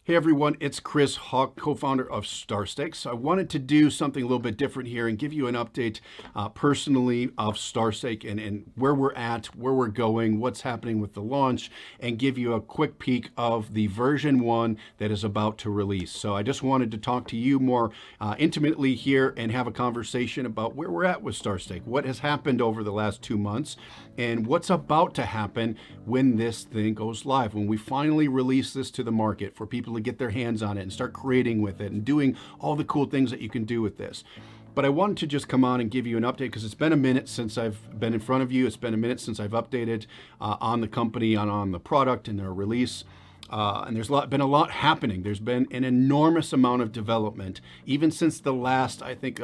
Hey everyone, it's Chris Hawk, co-founder of Starstake. So I wanted to do something a little bit different here and give you an update personally of Starstake and where we're at, where we're going, what's happening with the launch, and give you a quick peek of the version 1 that is about to release. So I just wanted to talk to you more intimately here and have a conversation about where we're at with Starstake, what has happened over the last 2 months, and what's about to happen when this thing goes live, when we finally release this to the market for people to get their hands on it and start creating with it and doing all the cool things that you can do with this. But I wanted to just come on and give you an update because it's been a minute since I've been in front of you. It's been a minute since I've updated on the company, on the product and their release. And there's been a lot happening. There's been an enormous amount of development. Even since the last, I think,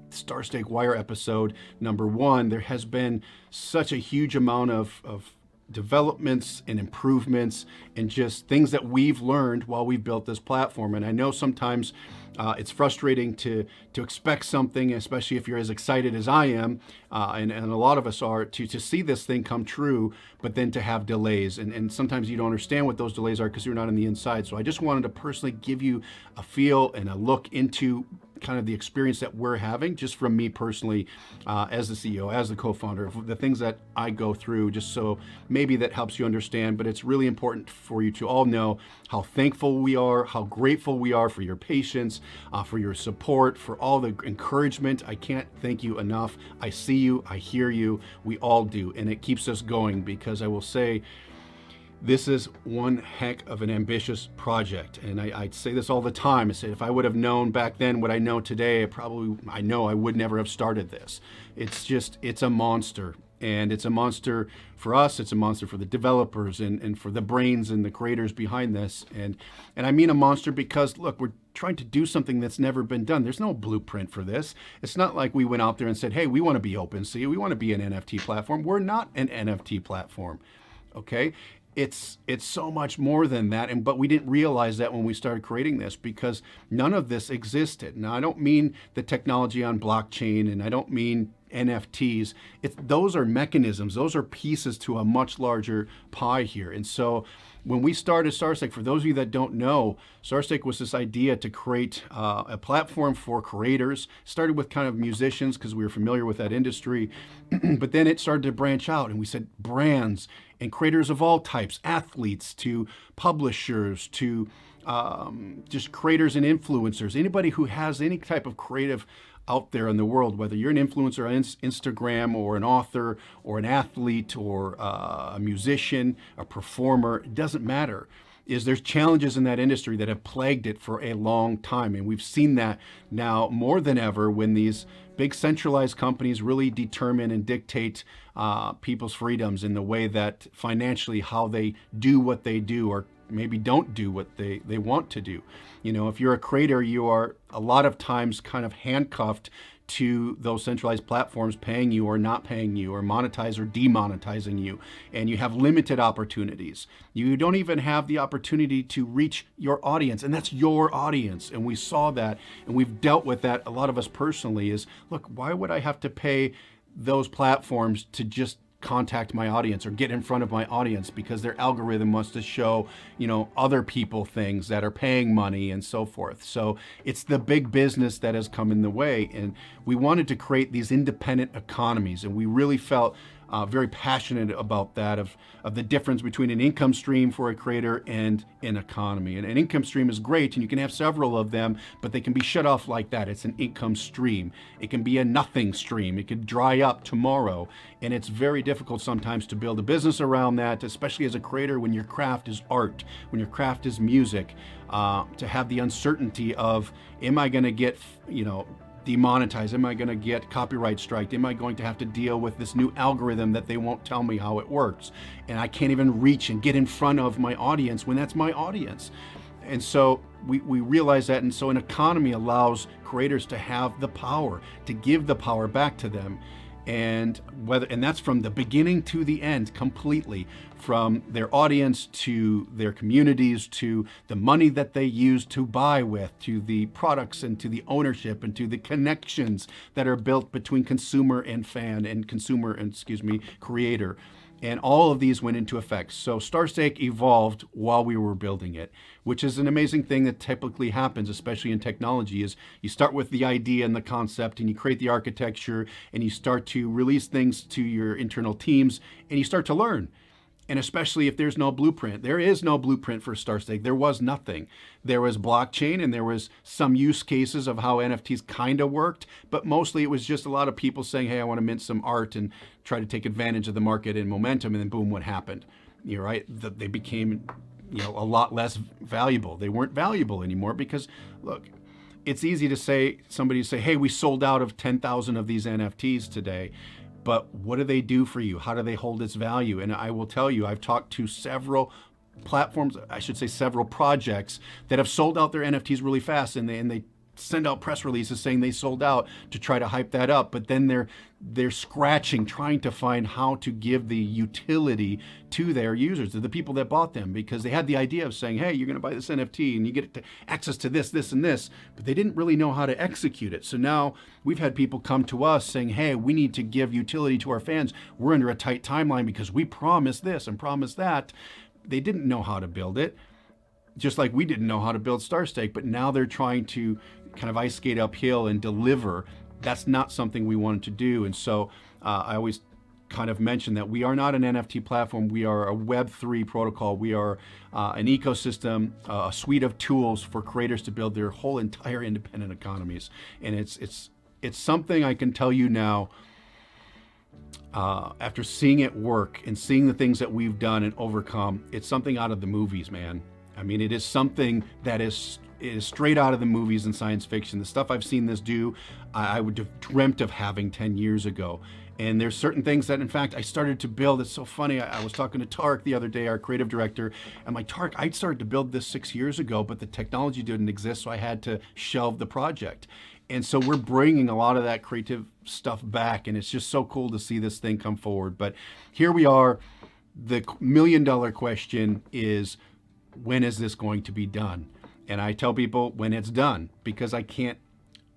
Starstake Wire episode #1, there has been such a huge amount of developments and improvements and just things that we've learned while we've built this platform. And I know sometimes it's frustrating to expect something, especially if you're as excited as I am, and a lot of us are, to see this thing come true, but then to have delays. And sometimes you don't understand what those delays are because you're not on the inside. So I just wanted to personally give you a feel and a look into kind of the experience that we're having, just from me personally, as the CEO, as the co-founder, of the things that I go through, just so maybe that helps you understand. But it's really important for you to all know how thankful we are, how grateful we are for your patience, for your support, for all the encouragement. I can't thank you enough. I see you, I hear you, we all do, and it keeps us going, because I will say, this is one heck of an ambitious project. And I say this all the time. I say, if I would have known back then what I know today, I know I would never have started this. It's a monster. And it's a monster for us, it's a monster for the developers and for the brains and the creators behind this. And I mean a monster because, look, we're trying to do something that's never been done. There's no blueprint for this. It's not like we went out there and said, hey, we want to be OpenSea, we want to be an NFT platform. We're not an NFT platform, okay? It's so much more than that, but we didn't realize that when we started creating this, because none of this existed. Now, I don't mean the technology on blockchain, and I don't mean NFTs. Those are mechanisms, those are pieces to a much larger pie here. And so when we started Starstake, for those of you that don't know, Starstake was this idea to create a platform for creators. Started with kind of musicians because we were familiar with that industry, but then it started to branch out, and we said brands and creators of all types, athletes to publishers to just creators and influencers, anybody who has any type of creative out there in the world, whether you're an influencer on Instagram or an author or an athlete or a musician, a performer, it doesn't matter. There's challenges in that industry that have plagued it for a long time. And we've seen that now more than ever when these big centralized companies really determine and dictate people's freedoms in the way that financially how they do what they do, or maybe don't do what they want to do. You know, if you're a creator, you are a lot of times kind of handcuffed to those centralized platforms paying you or not paying you, or monetize or demonetizing you, and you have limited opportunities. You don't even have the opportunity to reach your audience, and that's your audience. And we saw that, and we've dealt with that, a lot of us personally, is, look, why would I have to pay those platforms to just contact my audience or get in front of my audience, because their algorithm wants to show, you know, other people things that are paying money and so forth. So it's the big business that has come in the way, and we wanted to create these independent economies, and we really felt very passionate about that, of the difference between an income stream for a creator and an economy. And an income stream is great, and you can have several of them, but they can be shut off like that. It's an income stream. It can be a nothing stream. It could dry up tomorrow, and it's very difficult sometimes to build a business around that, especially as a creator, when your craft is art, when your craft is music, to have the uncertainty of, am I going to get, you know, demonetized? Am I going to get copyright striked? Am I going to have to deal with this new algorithm that they won't tell me how it works? And I can't even reach and get in front of my audience when that's my audience. And so we realize that. And so an economy allows creators to have the power, to give the power back to them. And that's from the beginning to the end, completely, from their audience to their communities to the money that they use to buy with, to the products and to the ownership and to the connections that are built between consumer and fan and creator. And all of these went into effect. So Starstake evolved while we were building it, which is an amazing thing that typically happens, especially in technology, is you start with the idea and the concept and you create the architecture and you start to release things to your internal teams and you start to learn. And especially if there's no blueprint. There is no blueprint for Starstake. There was nothing. There was blockchain and there was some use cases of how NFTs kind of worked, but mostly it was just a lot of people saying, hey, I want to mint some art and try to take advantage of the market and momentum, and then boom, what happened? You're right, they became a lot less valuable. They weren't valuable anymore because, look, it's easy to say, somebody say, hey, we sold out of 10,000 of these NFTs today. But what do they do for you? How do they hold its value? And I will tell you, I've talked to several platforms, I should say several projects that have sold out their NFTs really fast, and they send out press releases saying they sold out to try to hype that up, but then they're scratching, trying to find how to give the utility to their users, to the people that bought them, because they had the idea of saying, hey, you're going to buy this NFT and you get access to this, this, and this, but they didn't really know how to execute it. So now we've had people come to us saying, hey, we need to give utility to our fans. We're under a tight timeline because we promised this and promised that. They didn't know how to build it, just like we didn't know how to build Starstake, but now they're trying to kind of ice skate uphill and deliver. That's not something we wanted to do. And so I always kind of mention that we are not an NFT platform. We are a Web3 protocol. We are an ecosystem, a suite of tools for creators to build their whole entire independent economies. And it's something I can tell you now, after seeing it work and seeing the things that we've done and overcome, it's something out of the movies, man. I mean, it is something that is straight out of the movies and science fiction. The stuff I've seen this do, I would have dreamt of having 10 years ago. And there's certain things that, in fact, I started to build. It's so funny. I was talking to Tarek the other day, our creative director. I'm like, Tarek, I started to build this 6 years ago, but the technology didn't exist, so I had to shelve the project. And so we're bringing a lot of that creative stuff back, and it's just so cool to see this thing come forward. But here we are. The million-dollar question is, when is this going to be done? And I tell people when it's done, because I can't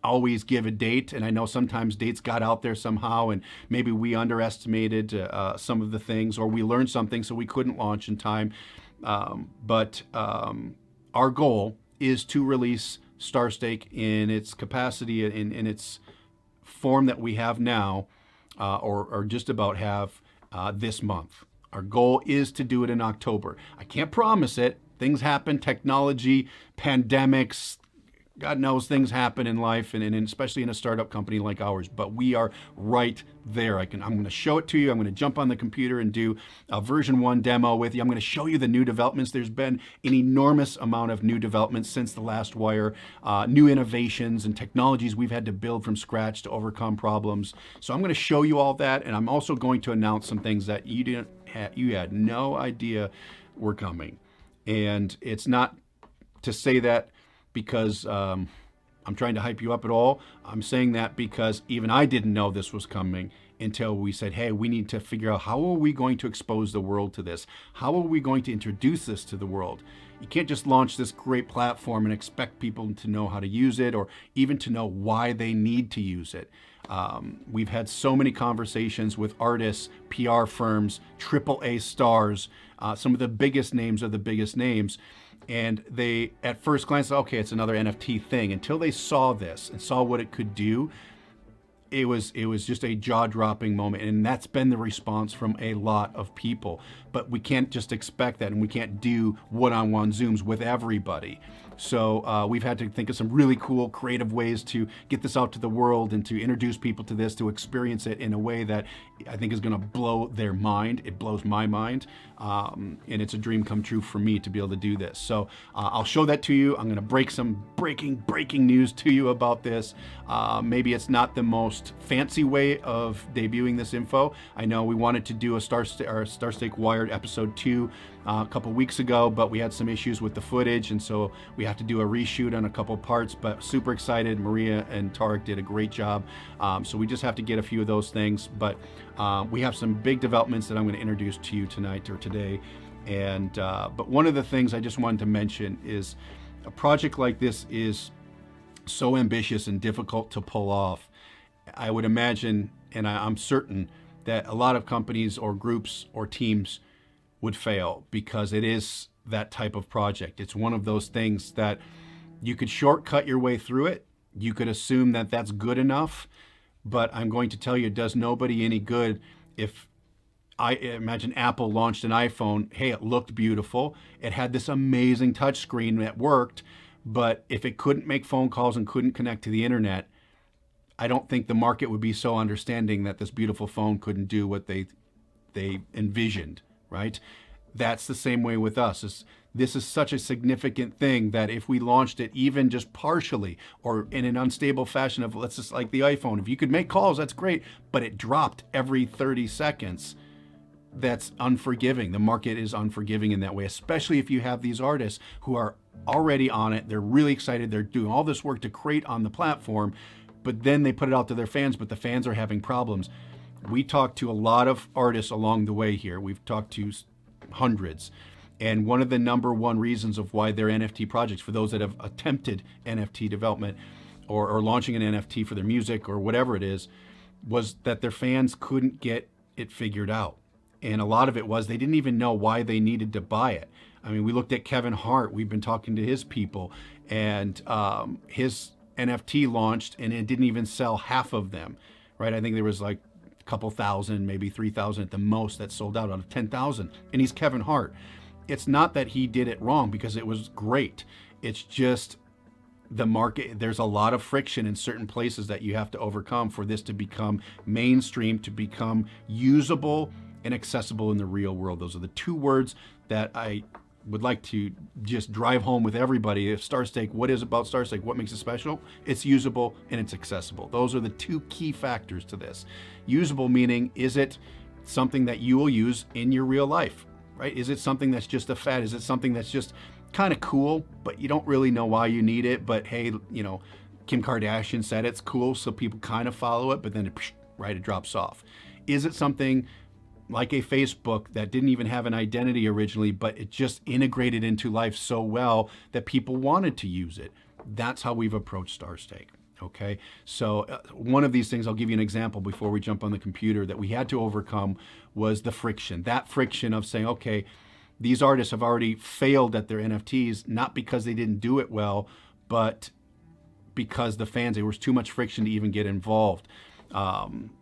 always give a date. And I know sometimes dates got out there somehow, and maybe we underestimated some of the things, or we learned something so we couldn't launch in time. But our goal is to release Starstake in its capacity, in its form that we have now, or just about have this month. Our goal is to do it in October. I can't promise it. Things happen, technology, pandemics, God knows things happen in life, and especially in a startup company like ours, but we are right there. I'm going to show it to you. I'm going to jump on the computer and do a version 1 demo with you. I'm going to show you the new developments. There's been an enormous amount of new developments since the last wire, new innovations and technologies we've had to build from scratch to overcome problems. So I'm going to show you all that, and I'm also going to announce some things that you had no idea were coming. And it's not to say that because I'm trying to hype you up at all. I'm saying that because even I didn't know this was coming until we said, hey, we need to figure out how are we going to expose the world to this? How are we going to introduce this to the world? You can't just launch this great platform and expect people to know how to use it or even to know why they need to use it. We've had so many conversations with artists, PR firms, AAA stars, some of the biggest names of the biggest names. And they, at first glance, okay, it's another NFT thing. Until they saw this and saw what it could do, it was just a jaw-dropping moment. And that's been the response from a lot of people. But we can't just expect that, and we can't do one-on-one Zooms with everybody. So we've had to think of some really cool, creative ways to get this out to the world and to introduce people to this, to experience it in a way that I think is going to blow their mind. It blows my mind. And it's a dream come true for me to be able to do this. So I'll show that to you. I'm going to break some breaking news to you about this. Maybe it's not the most fancy way of debuting this info. I know we wanted to do a Starstake Wired episode 2 a couple weeks ago, but we had some issues with the footage, and so we have to do a reshoot on a couple parts. But super excited. Maria and Tarek did a great job. So we just have to get a few of those things. But we have some big developments that I'm going to introduce to you tonight or today. And but one of the things I just wanted to mention is a project like this is so ambitious and difficult to pull off. I would imagine, and I'm certain, that a lot of companies or groups or teams would fail because it is that type of project. It's one of those things that you could shortcut your way through it. You could assume that that's good enough, but I'm going to tell you, it does nobody any good if I imagine Apple launched an iPhone. Hey, it looked beautiful. It had this amazing touch screen that worked, but if it couldn't make phone calls and couldn't connect to the internet, I don't think the market would be so understanding that this beautiful phone couldn't do what they envisioned, right? That's the same way with us. This is such a significant thing that if we launched it even just partially or in an unstable fashion of, let's just like the iPhone, if you could make calls, that's great, but it dropped every 30 seconds. That's unforgiving. The market is unforgiving in that way, especially if you have these artists who are already on it. They're really excited. They're doing all this work to create on the platform, but then they put it out to their fans, but the fans are having problems. We talked to a lot of artists along the way here. We've talked to hundreds. And one of the number one reasons of why their NFT projects, for those that have attempted NFT development or launching an NFT for their music or whatever it is, was that their fans couldn't get it figured out. And a lot of it was they didn't even know why they needed to buy it. I mean, we looked at Kevin Hart. We've been talking to his people, and his NFT launched, and it didn't even sell half of them, right? I think there was like a couple thousand, maybe 3,000 at the most that sold out of 10,000. And he's Kevin Hart. It's not that he did it wrong because it was great. It's just the market, there's a lot of friction in certain places that you have to overcome for this to become mainstream, to become usable and accessible in the real world. Those are the two words that I would like to just drive home with everybody. If Starstake, what is about Starstake? What makes it special? It's usable and it's accessible. Those are the two key factors to this. Usable meaning, is it something that you will use in your real life, right? Is it something that's just a fad? Is it something that's just kind of cool, but you don't really know why you need it? But hey, you know, Kim Kardashian said it's cool, so people kind of follow it, but then it drops off. Is it something like a Facebook that didn't even have an identity originally, but it just integrated into life so well that people wanted to use it? That's how we've approached Starstake. Okay, so one of these things, I'll give you an example before we jump on the computer, that we had to overcome was the friction. That friction of saying, okay, these artists have already failed at their NFTs, not because they didn't do it well, but because the fans, there was too much friction to even get involved.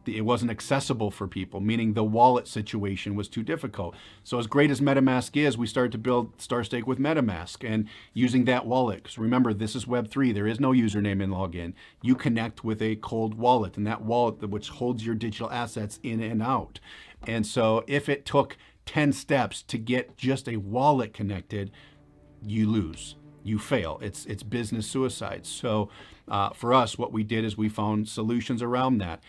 It wasn't accessible for people, meaning the wallet situation was too difficult. So as great as MetaMask is, we started to build Starstake with MetaMask and using that wallet. Because remember, this is Web3. There is no username and login. You connect with a cold wallet, and that wallet which holds your digital assets in and out. And so if it took 10 steps to get just a wallet connected, you lose. You fail. It's business suicide. So for us, what we did is we found solutions around that.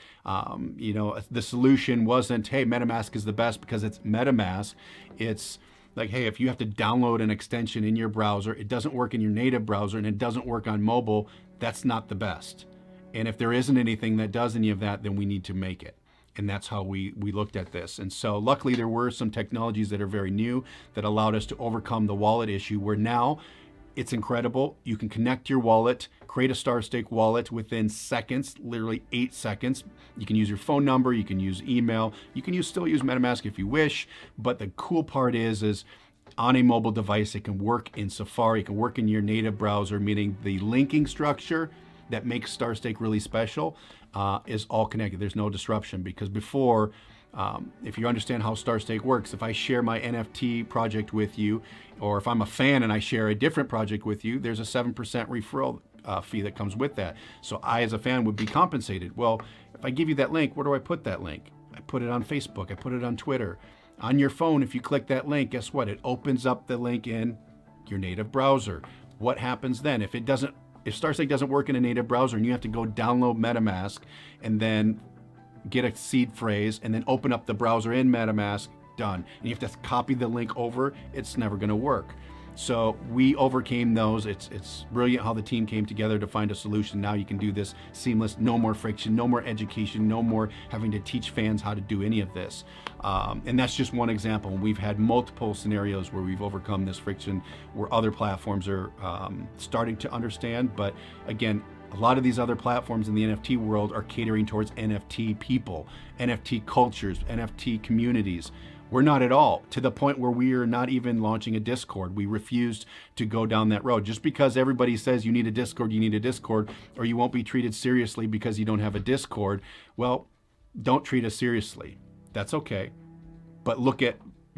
You know, the solution wasn't, hey, MetaMask is the best because it's MetaMask. It's like, hey, if you have to download an extension in your browser, it doesn't work in your native browser and it doesn't work on mobile, that's not the best. And if there isn't anything that does any of that, then we need to make it. And that's how we looked at this. And so luckily there were some technologies that are very new that allowed us to overcome the wallet issue, where now it's incredible. You can connect your wallet, create a Starstake wallet within seconds, literally 8 seconds. You can use your phone number, you can use email, you can still use MetaMask if you wish. But the cool part is on a mobile device, it can work in Safari, it can work in your native browser, meaning the linking structure that makes Starstake really special is all connected. There's no disruption, because before, if you understand how Starstake works, if I share my NFT project with you, or if I'm a fan and I share a different project with you, there's a 7% referral fee that comes with that. So I, as a fan, would be compensated. Well, if I give you that link, where do I put that link? I put it on Facebook, I put it on Twitter. On your phone, if you click that link, guess what? It opens up the link in your native browser. What happens then? If Starstake doesn't work in a native browser and you have to go download MetaMask and then get a seed phrase and then open up the browser in MetaMask, done. And you have to copy the link over, it's never gonna work. So we overcame those. It's brilliant how the team came together to find a solution. Now you can do this seamless, no more friction, no more education, no more having to teach fans how to do any of this. And that's just one example. We've had multiple scenarios where we've overcome this friction, where other platforms are starting to understand. But again, A lot of these other platforms in the NFT world are catering towards NFT people, NFT cultures, NFT communities. We're not at all, to the point where we are not even launching a Discord. We refused to go down that road. Just because everybody says you need a Discord, or you won't be treated seriously because you don't have a Discord, well, don't treat us seriously. That's okay. But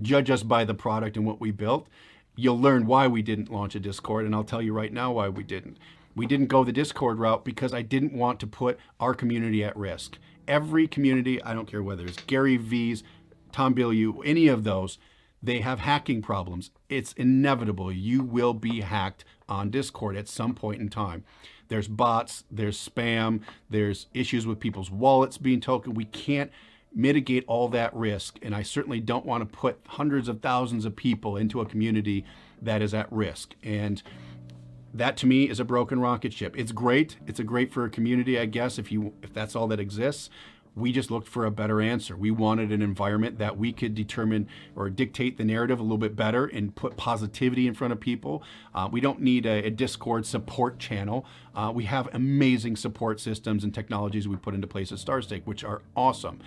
judge us by the product and what we built. You'll learn why we didn't launch a Discord, and I'll tell you right now why we didn't. We didn't go the Discord route because I didn't want to put our community at risk. Every community, I don't care whether it's Gary V's, Tom Bilyeu, any of those, they have hacking problems. It's inevitable. You will be hacked on Discord at some point in time. There's bots, there's spam, there's issues with people's wallets being taken. We can't mitigate all that risk, and I certainly don't want to put hundreds of thousands of people into a community that is at risk. And that to me is a broken rocket ship. It's great. It's great for a community, I guess, if that's all that exists. We just looked for a better answer. We wanted an environment that we could determine or dictate the narrative a little bit better and put positivity in front of people. We don't need a Discord support channel. We have amazing support systems and technologies we put into place at Starstake, which are awesome.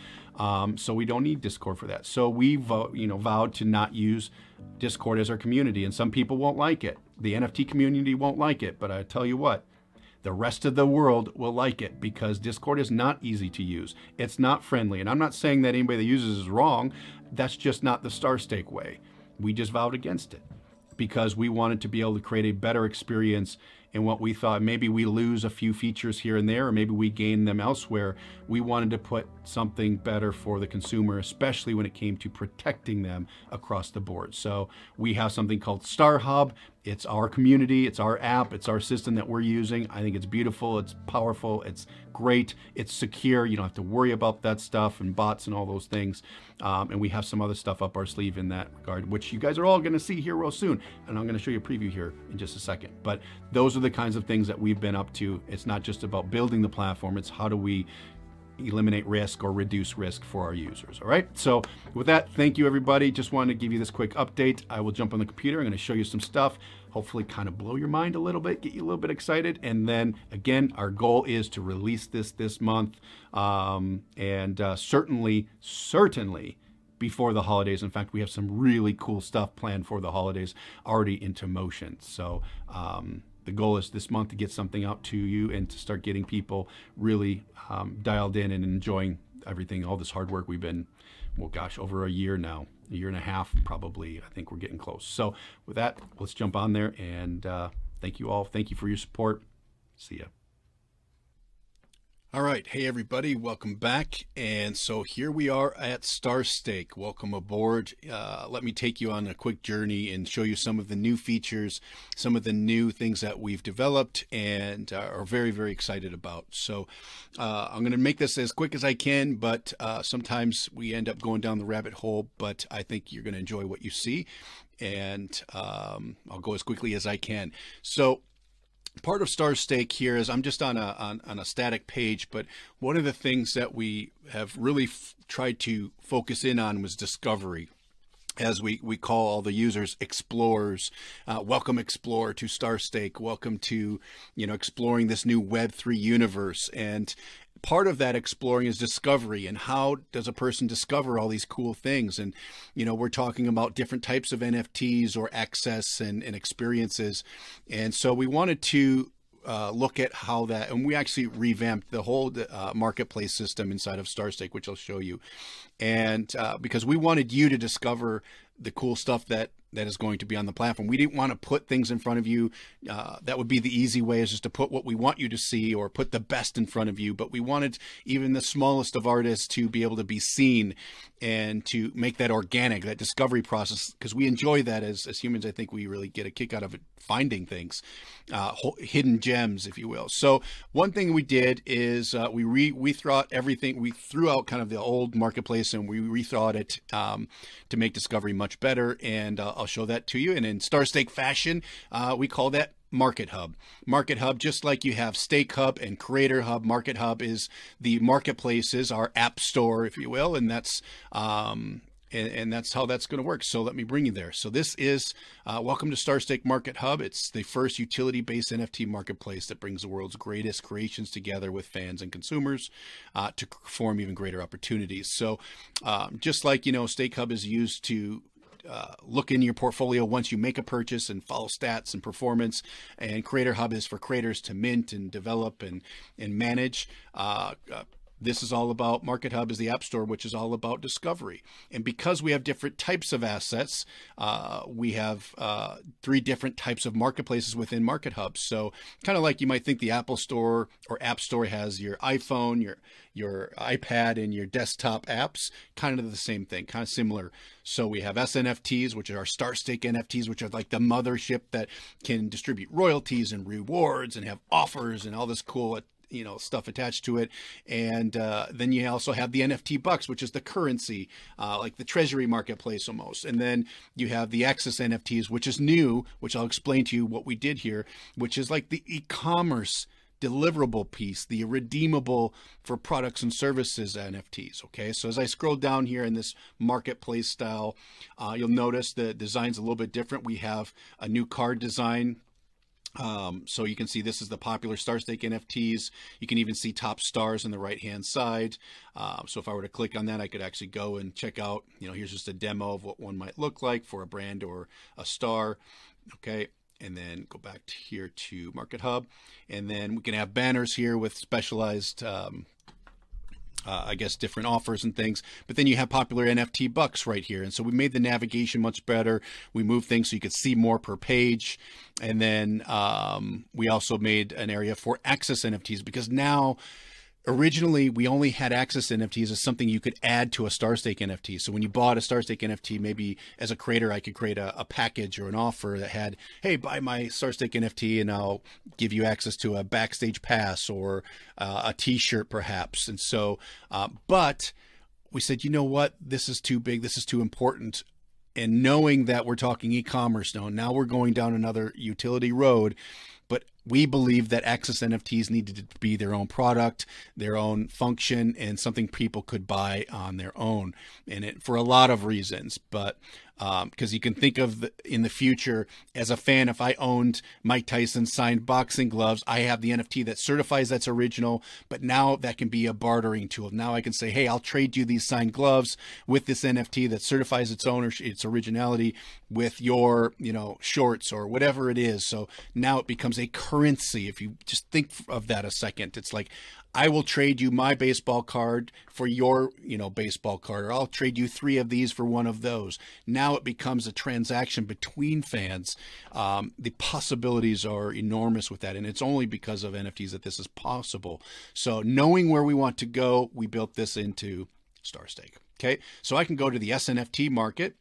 So we don't need Discord for that. So we vowed to not use Discord as our community, and some people won't like it. The NFT community won't like it, but I tell you what, the rest of the world will like it, because Discord is not easy to use. It's not friendly. And I'm not saying that anybody that uses it is wrong. That's just not the Starstake way. We just vowed against it because we wanted to be able to create a better experience in what we thought. Maybe we lose a few features here and there, or maybe we gain them elsewhere. We wanted to put something better for the consumer, especially when it came to protecting them across the board. So we have something called Star Hub. It's our community, it's our app, it's our system that we're using. I think it's beautiful, it's powerful, it's great, it's secure. You don't have to worry about that stuff and bots and all those things. And we have some other stuff up our sleeve in that regard, which you guys are all going to see here real soon. And I'm going to show you a preview here in just a second. But those are the kinds of things that we've been up to. It's not just about building the platform, it's how do we eliminate risk or reduce risk for our users. All right. So with that, thank you, everybody. Just wanted to give you this quick update. I will jump on the computer. I'm going to show you some stuff, hopefully kind of blow your mind a little bit, get you a little bit excited. And then again, our goal is to release this month. Certainly before the holidays. In fact, we have some really cool stuff planned for the holidays already into motion. So, the goal is this month to get something out to you and to start getting people really dialed in and enjoying everything, all this hard work we've been, over a year now, a year and a half probably. I think we're getting close. So with that, let's jump on there, and thank you all. Thank you for your support. See ya. All right. Hey, everybody. Welcome back. And so here we are at Starstake. Welcome aboard. Let me take you on a quick journey and show you some of the new features, some of the new things that we've developed and are very, very excited about. So I'm going to make this as quick as I can, but sometimes we end up going down the rabbit hole, but I think you're going to enjoy what you see. And I'll go as quickly as I can. So part of Starstake here is I'm just on a static page, but one of the things that we have really tried to focus in on was discovery. As we call all the users explorers. Welcome, explorer, to Starstake. Welcome to exploring this new Web3 universe. And part of that exploring is discovery, and how does a person discover all these cool things? And we're talking about different types of NFTs or access and experiences. And so we wanted to look at how that, and we actually revamped the whole marketplace system inside of Starstake, which I'll show you. And because we wanted you to discover the cool stuff that is going to be on the platform. We didn't want to put things in front of you. That would be the easy way, is just to put what we want you to see or put the best in front of you. But we wanted even the smallest of artists to be able to be seen and to make that organic, that discovery process, because we enjoy that as humans. I think we really get a kick out of it, finding things, hidden gems, if you will. So one thing we did is we threw out everything. We threw out kind of the old marketplace and we rethought it to make discovery much better. And I'll show that to you. And in Starstake fashion, we call that Market Hub. Market Hub, just like you have Stake Hub and Creator Hub, Market Hub is the marketplaces, our app store, if you will. And that's And that's how that's going to work. So let me bring you there. So this is welcome to Starstake Market Hub. It's the first utility-based NFT marketplace that brings the world's greatest creations together with fans and consumers to form even greater opportunities. So just like, Stake Hub is used to look in your portfolio once you make a purchase and follow stats and performance, and Creator Hub is for creators to mint and develop and manage. This is all about, Market Hub is the app store, which is all about discovery. And because we have different types of assets, we have 3 different types of marketplaces within Market Hub. So kind of like you might think the Apple Store or App Store has your iPhone, your iPad, and your desktop apps, kind of the same thing, kind of similar. So we have SNFTs, which are our Starstake NFTs, which are like the mothership that can distribute royalties and rewards and have offers and all this cool stuff attached to it. And then you also have the NFT bucks, which is the currency, like the treasury marketplace almost. And then you have the Access NFTs, which is new, which I'll explain to you what we did here, which is like the e-commerce deliverable piece, the redeemable for products and services NFTs. Okay, so as I scroll down here in this marketplace style, you'll notice the design's a little bit different. We have a new card design. So you can see this is the popular Starstake NFTs. You can even see top stars on the right hand side. So if I were to click on that, I could actually go and check out, here's just a demo of what one might look like for a brand or a star. Okay. And then go back to here to Market Hub. And then we can have banners here with specialized, different offers and things. But then you have popular NFT bucks right here. And so we made the navigation much better. We moved things so you could see more per page. And then we also made an area for Access NFTs, because now, originally, we only had Access NFTs as something you could add to a Starstake NFT. So when you bought a Starstake NFT, maybe as a creator, I could create a package or an offer that had, hey, buy my Starstake NFT and I'll give you access to a backstage pass or a t-shirt perhaps. And so, but we said, you know what, this is too big. This is too important. And knowing that we're talking e-commerce now we're going down another utility road. But we believe that Access NFTs needed to be their own product, their own function, and something people could buy on their own. And it for a lot of reasons, but because you can think of in the future as a fan, if I owned Mike Tyson's signed boxing gloves, I have the NFT that certifies that's original, but now that can be a bartering tool. Now I can say, hey, I'll trade you these signed gloves with this NFT that certifies its ownership, its originality with your, shorts or whatever it is. So now it becomes a currency. If you just think of that a second, it's like, I will trade you my baseball card for your, baseball card, or I'll trade you 3 of these for one of those. Now it becomes a transaction between fans. The possibilities are enormous with that, and it's only because of NFTs that this is possible. So knowing where we want to go, we built this into Starstake. Okay, so I can go to the SNFT market.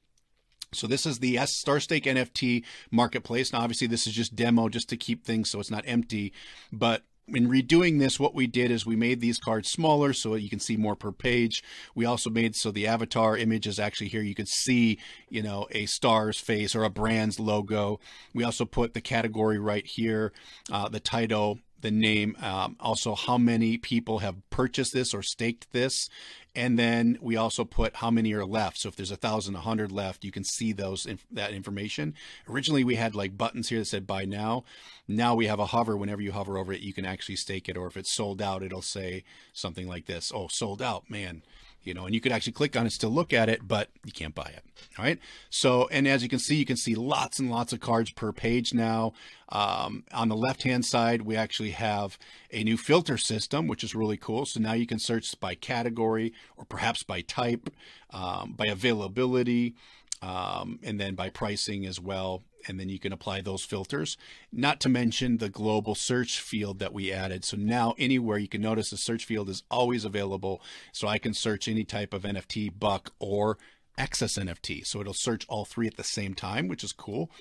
So this is the Starstake NFT marketplace. Now, obviously, this is just demo, just to keep things so it's not empty, but in redoing this, what we did is we made these cards smaller so you can see more per page. We also made so the avatar image is actually here. You could see, a star's face or a brand's logo. We also put the category right here, the title, the name, also how many people have purchased this or staked this. And then we also put how many are left. So if there's 1,000, 100 left, you can see that information. Originally, we had like buttons here that said buy now. Now we have a hover. Whenever you hover over it, you can actually stake it. Or if it's sold out, it'll say something like this. Oh, sold out, man. And you could actually click on it, still look at it, but you can't buy it. All right. So, and as you can see lots and lots of cards per page now. On the left-hand side, we actually have a new filter system, which is really cool. So now you can search by category or perhaps by type, by availability, and then by pricing as well. And then you can apply those filters, not to mention the global search field that we added. So now anywhere you can notice the search field is always available. So I can search any type of NFT, buck, or Access NFT. So it'll search all 3 at the same time, which is cool.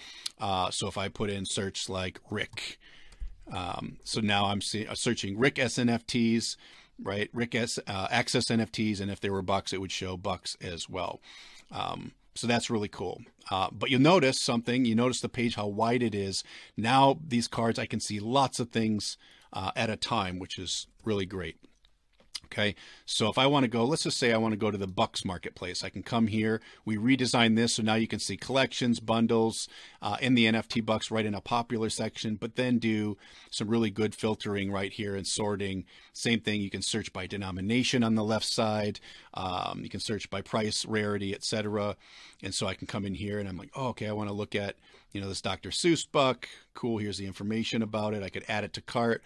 So if I put in search like Rick, so now I'm searching Rick S NFTs, right? Rick S Access NFTs. And if there were bucks, it would show bucks as well. So that's really cool. But you'll notice something. You notice the page, how wide it is. Now these cards, I can see lots of things at a time, which is really great. Okay, so if I want to go, let's just say I want to go to the Bucks marketplace. I can come here. We redesigned this, so now you can see collections, bundles, in the NFT Bucks right in a popular section, but then do some really good filtering right here and sorting. Same thing, you can search by denomination on the left side. You can search by price, rarity, etc. And so I can come in here and I'm like, oh, okay, I want to look at, this Dr. Seuss buck. Cool, here's the information about it. I could add it to cart.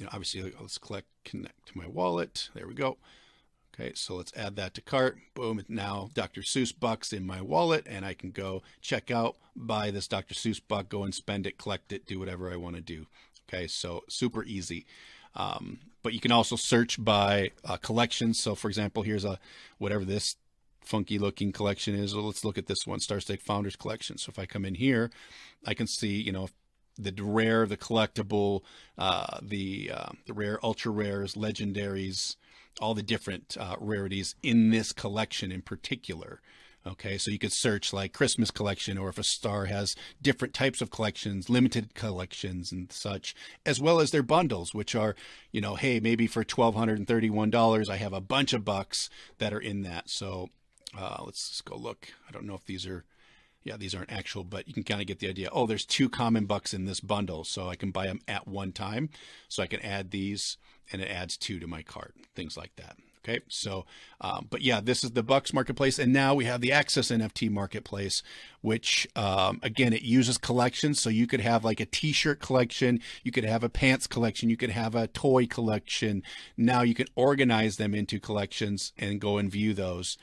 Obviously, let's connect to my wallet. There we go. Okay, so let's add that to cart. Boom, now Dr. Seuss bucks in my wallet, and I can go check out, buy this Dr. Seuss buck, go and spend it, collect it, do whatever I want to do. Okay, so super easy. But you can also search by collections. So for example, here's whatever this funky looking collection is. Well, let's look at this one, Starstake Founders Collection. So if I come in here, I can see, the rare, the collectible, the rare, ultra rares, legendaries, all the different rarities in this collection in particular. Okay, so you could search like Christmas collection, or if a star has different types of collections, limited collections and such, as well as their bundles, which are, hey, maybe for $1,231, I have a bunch of bucks that are in that. So let's just go look. I don't know if these are, yeah, these aren't actual, but you can kind of get the idea. Oh, there's 2 common bucks in this bundle, so I can buy them at one time. So I can add these, and it adds 2 to my cart, things like that. Okay, so, but yeah, this is the Bucks marketplace, and now we have the Access NFT marketplace, which, again, it uses collections. So you could have like a t-shirt collection, you could have a pants collection, you could have a toy collection. Now you can organize them into collections and go and view those,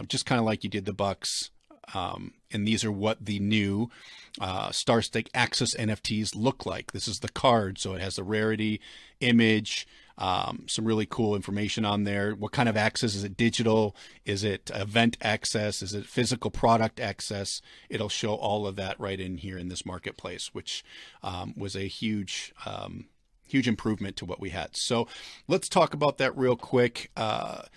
just kind of like you did the Bucks. And these are what the new Starstake Access NFTs look like. This is the card, so it has the rarity, image, some really cool information on there. What kind of access? Is it digital? Is it event access? Is it physical product access? It'll show all of that right in here in this marketplace, which was a huge improvement to what we had. So let's talk about that real quick. A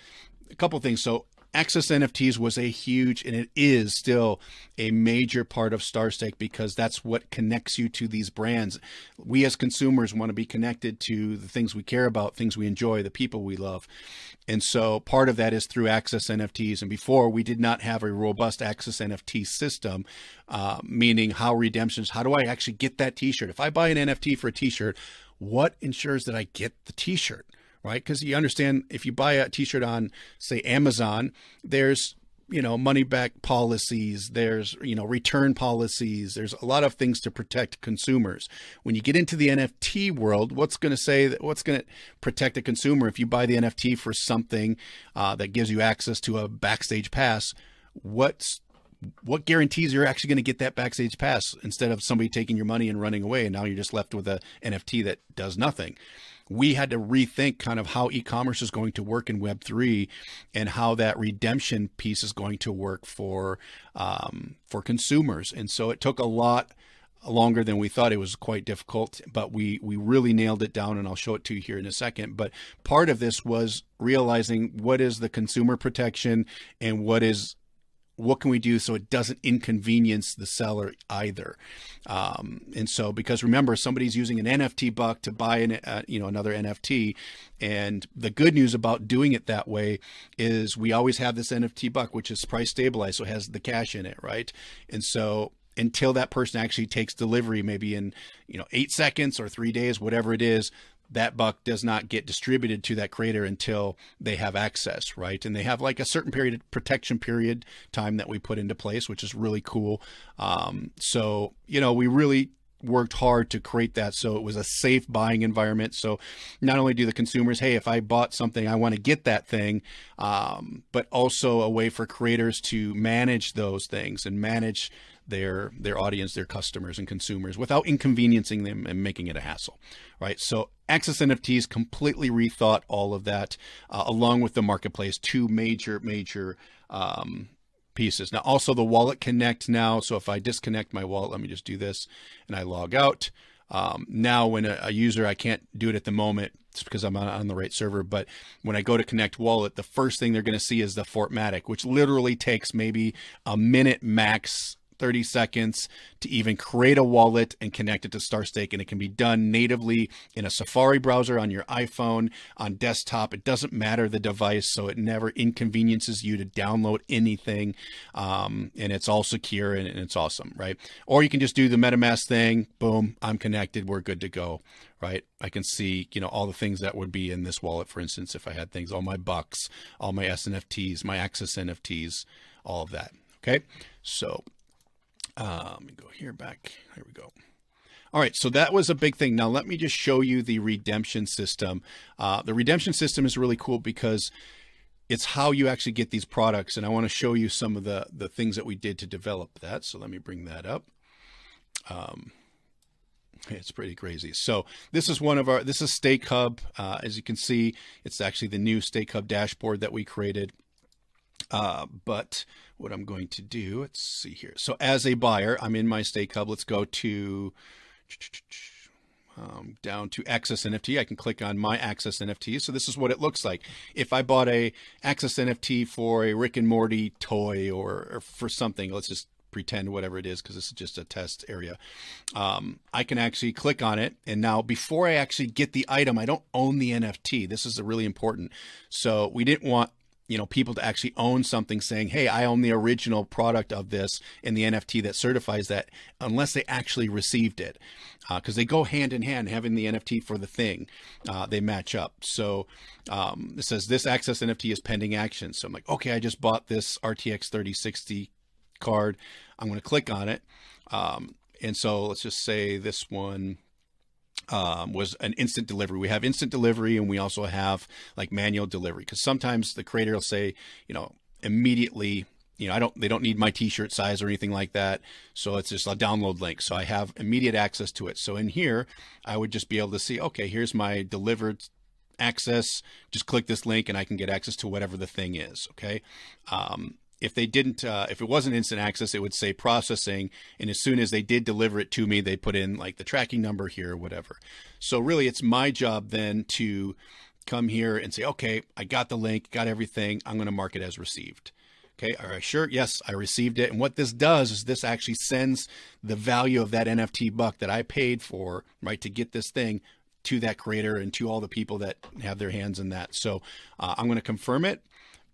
couple things. So Access NFTs was a huge, and it is still a major part of Starstake, because that's what connects you to these brands. We as consumers want to be connected to the things we care about, things we enjoy, the people we love. And so part of that is through Access NFTs. And before, we did not have a robust Access NFT system, meaning how redemptions, how do I actually get that t-shirt? If I buy an NFT for a t-shirt, what ensures that I get the t-shirt? Right? Because you understand, if you buy a t-shirt on, say, Amazon, there's, money back policies, there's, return policies, there's a lot of things to protect consumers. When you get into the NFT world, what's going to protect a consumer if you buy the NFT for something that gives you access to a backstage pass? What guarantees you're actually going to get that backstage pass, instead of somebody taking your money and running away, and now you're just left with a NFT that does nothing? We had to rethink kind of how e-commerce is going to work in Web3, and how that redemption piece is going to work for consumers. And so it took a lot longer than we thought. It was quite difficult, but we really nailed it down, and I'll show it to you here in a second. But part of this was realizing what is the consumer protection, and what can we do so it doesn't inconvenience the seller either. And so, because remember, somebody's using an NFT buck to buy another NFT. And the good news about doing it that way is we always have this NFT buck, which is price stabilized, so it has the cash in it, right? And so until that person actually takes delivery, maybe in 8 seconds or 3 days, whatever it is, that buck does not get distributed to that creator until they have access, right? And they have like a certain protection period time that we put into place, which is really cool. So, we really worked hard to create that so it was a safe buying environment. So not only do the consumers, hey, if I bought something, I want to get that thing, but also a way for creators to manage those things and manage their audience, their customers and consumers, without inconveniencing them and making it a hassle, right? So Access NFTs completely rethought all of that, along with the marketplace, 2 major pieces. Now, also the wallet connect now. So if I disconnect my wallet, let me just do this, and I log out. Now when a user, I can't do it at the moment, it's because I'm on the right server, but when I go to connect wallet, the first thing they're going to see is the Fortmatic, which literally takes maybe a minute max 30 seconds to even create a wallet and connect it to Starstake. And it can be done natively in a Safari browser on your iPhone, on desktop. It doesn't matter the device, so it never inconveniences you to download anything. And it's all secure and it's awesome, right? Or you can just do the MetaMask thing. Boom, I'm connected. We're good to go, right? I can see, all the things that would be in this wallet. For instance, if I had things, all my bucks, all my SNFTs, my Access NFTs, all of that. Okay. So, let me go here back. Here we go. All right. So that was a big thing. Now let me just show you the redemption system. The redemption system is really cool because it's how you actually get these products. And I want to show you some of the things that we did to develop that. So let me bring that up. It's pretty crazy. So this is this is Stake Hub. As you can see, it's actually the new Stake Hub dashboard that we created. But what I'm going to do, let's see here. So as a buyer, I'm in my Stake Hub. Let's go to down to Access NFT. I can click on my Access NFT. So this is what it looks like. If I bought a Access NFT for a Rick and Morty toy or for something, let's just pretend whatever it is, because this is just a test area. I can actually click on it. And now before I actually get the item, I don't own the NFT. This is really important. So we didn't want people to actually own something saying, hey, I own the original product of this and the NFT that certifies that, unless they actually received it. Because they go hand in hand, having the NFT for the thing, they match up. So it says this Access NFT is pending action. So I'm like, okay, I just bought this RTX 3060 card. I'm going to click on it. And so let's just say this one was an instant delivery. We have instant delivery, and we also have like manual delivery, because sometimes the creator will say, immediately, they don't need my t-shirt size or anything like that. So it's just a download link. So I have immediate access to it. So in here, I would just be able to see, okay, here's my delivered access. Just click this link and I can get access to whatever the thing is. Okay. If they didn't, if it wasn't instant access, it would say processing. And as soon as they did deliver it to me, they put in like the tracking number here or whatever. So really it's my job then to come here and say, okay, I got the link, got everything. I'm going to mark it as received. Okay. All right. Sure. Yes, I received it. And what this does is this actually sends the value of that NFT buck that I paid for, right, to get this thing to that creator and to all the people that have their hands in that. So I'm going to confirm it.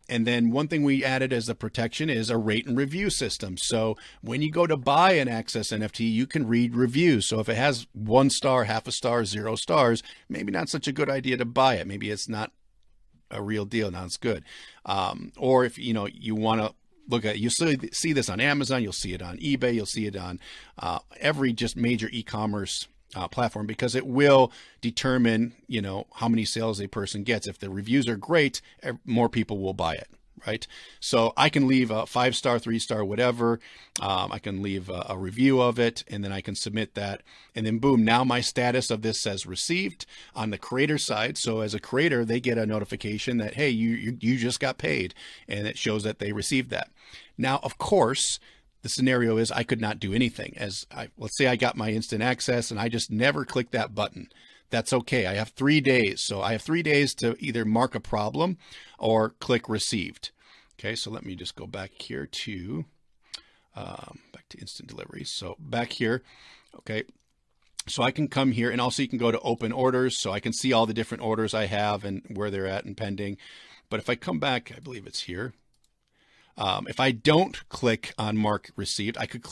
And then one thing we added as a protection is a rate and review system. So when you go to buy an Access NFT, you can read reviews. So if it has 1 star, half a star, 0 stars, maybe not such a good idea to buy it. Maybe it's not a real deal. Now it's good. Or if you want to look at it, you see this on Amazon, you'll see it on eBay, you'll see it on every just major e-commerce platform, because it will determine, how many sales a person gets. If the reviews are great, more people will buy it, right? So I can leave a 5-star, 3-star, whatever. I can leave a review of it, and then I can submit that. And then boom, now my status of this says received on the creator side. So as a creator, they get a notification that, hey, you just got paid, and it shows that they received that. Now, of course, the scenario is I could not do anything. Let's say I got my instant access and I just never clicked that button. That's okay. I have 3 days. So I have 3 days to either mark a problem or click received. Okay. So let me just go back here to, back to instant delivery. So back here. Okay. So I can come here, and also you can go to open orders. So I can see all the different orders I have and where they're at and pending. But if I come back, I believe it's here. If I don't click on mark received, I could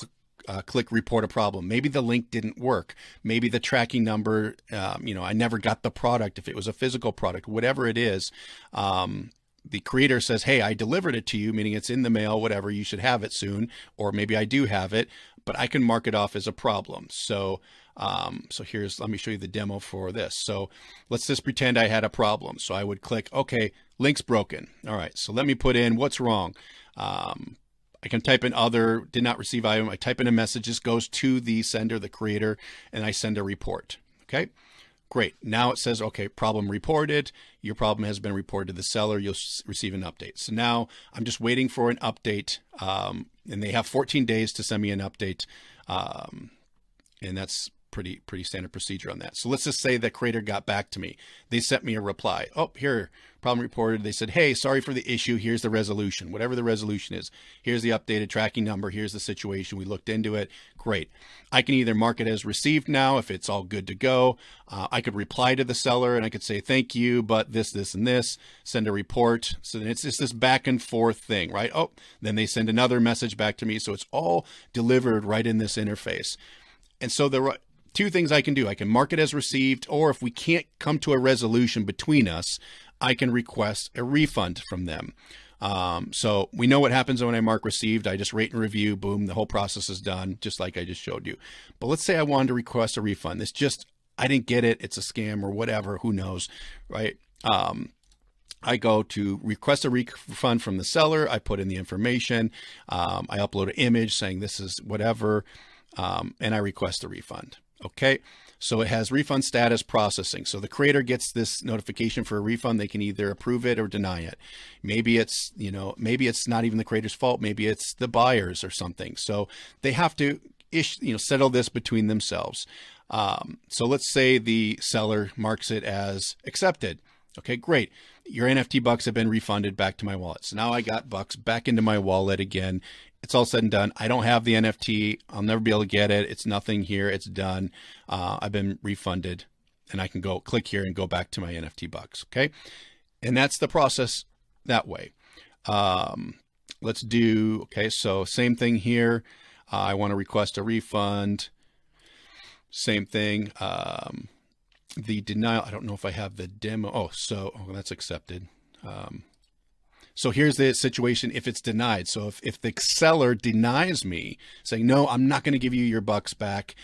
click report a problem. Maybe the link didn't work. Maybe the tracking number, I never got the product. If it was a physical product, whatever it is, the creator says, hey, I delivered it to you, meaning it's in the mail, whatever, you should have it soon. Or maybe I do have it, but I can mark it off as a problem. So let me show you the demo for this. So let's just pretend I had a problem. So I would click, okay, link's broken. All right. So let me put in what's wrong. I can type in other, did not receive item. I type in a message. This goes to the sender, the creator, and I send a report. Okay, great. Now it says, okay, problem reported. Your problem has been reported to the seller. You'll receive an update. So now I'm just waiting for an update. And they have 14 days to send me an update. And that's pretty standard procedure on that. So let's just say that creator got back to me. They sent me a reply. Oh, here, problem reported. They said, hey, sorry for the issue. Here's the resolution, whatever the resolution is. Here's the updated tracking number. Here's the situation. We looked into it. Great. I can either mark it as received now if it's all good to go. I could reply to the seller and I could say, thank you, but this, and this, send a report. So then it's just this back and forth thing, right? Oh, then they send another message back to me. So it's all delivered right in this interface. And so there are two things I can do. I can mark it as received, or if we can't come to a resolution between us, I can request a refund from them. So we know what happens when I mark received. I just rate and review, boom, the whole process is done, just like I just showed you. But let's say I wanted to request a refund. This just, I didn't get it. It's a scam or whatever, who knows, right? I go to request a refund from the seller. I put in the information. I upload an image saying this is whatever, and I request a refund. Okay. So it has refund status processing. So the creator gets this notification for a refund. They can either approve it or deny it. Maybe it's, maybe it's not even the creator's fault. Maybe it's the buyer's or something. So they have to settle this between themselves. So let's say the seller marks it as accepted. Okay, great. Your NFT bucks have been refunded back to my wallet. So now I got bucks back into my wallet again. It's all said and done. I don't have the NFT. I'll never be able to get it. It's nothing here. It's done. I've been refunded, and I can go click here and go back to my NFT bucks. Okay. And that's the process that way. Let's do, okay. So same thing here. I want to request a refund. Same thing. The denial, I don't know if I have the demo. Oh, that's accepted. So here's the situation if it's denied. So if the seller denies me saying, no, I'm not going to give you your bucks back,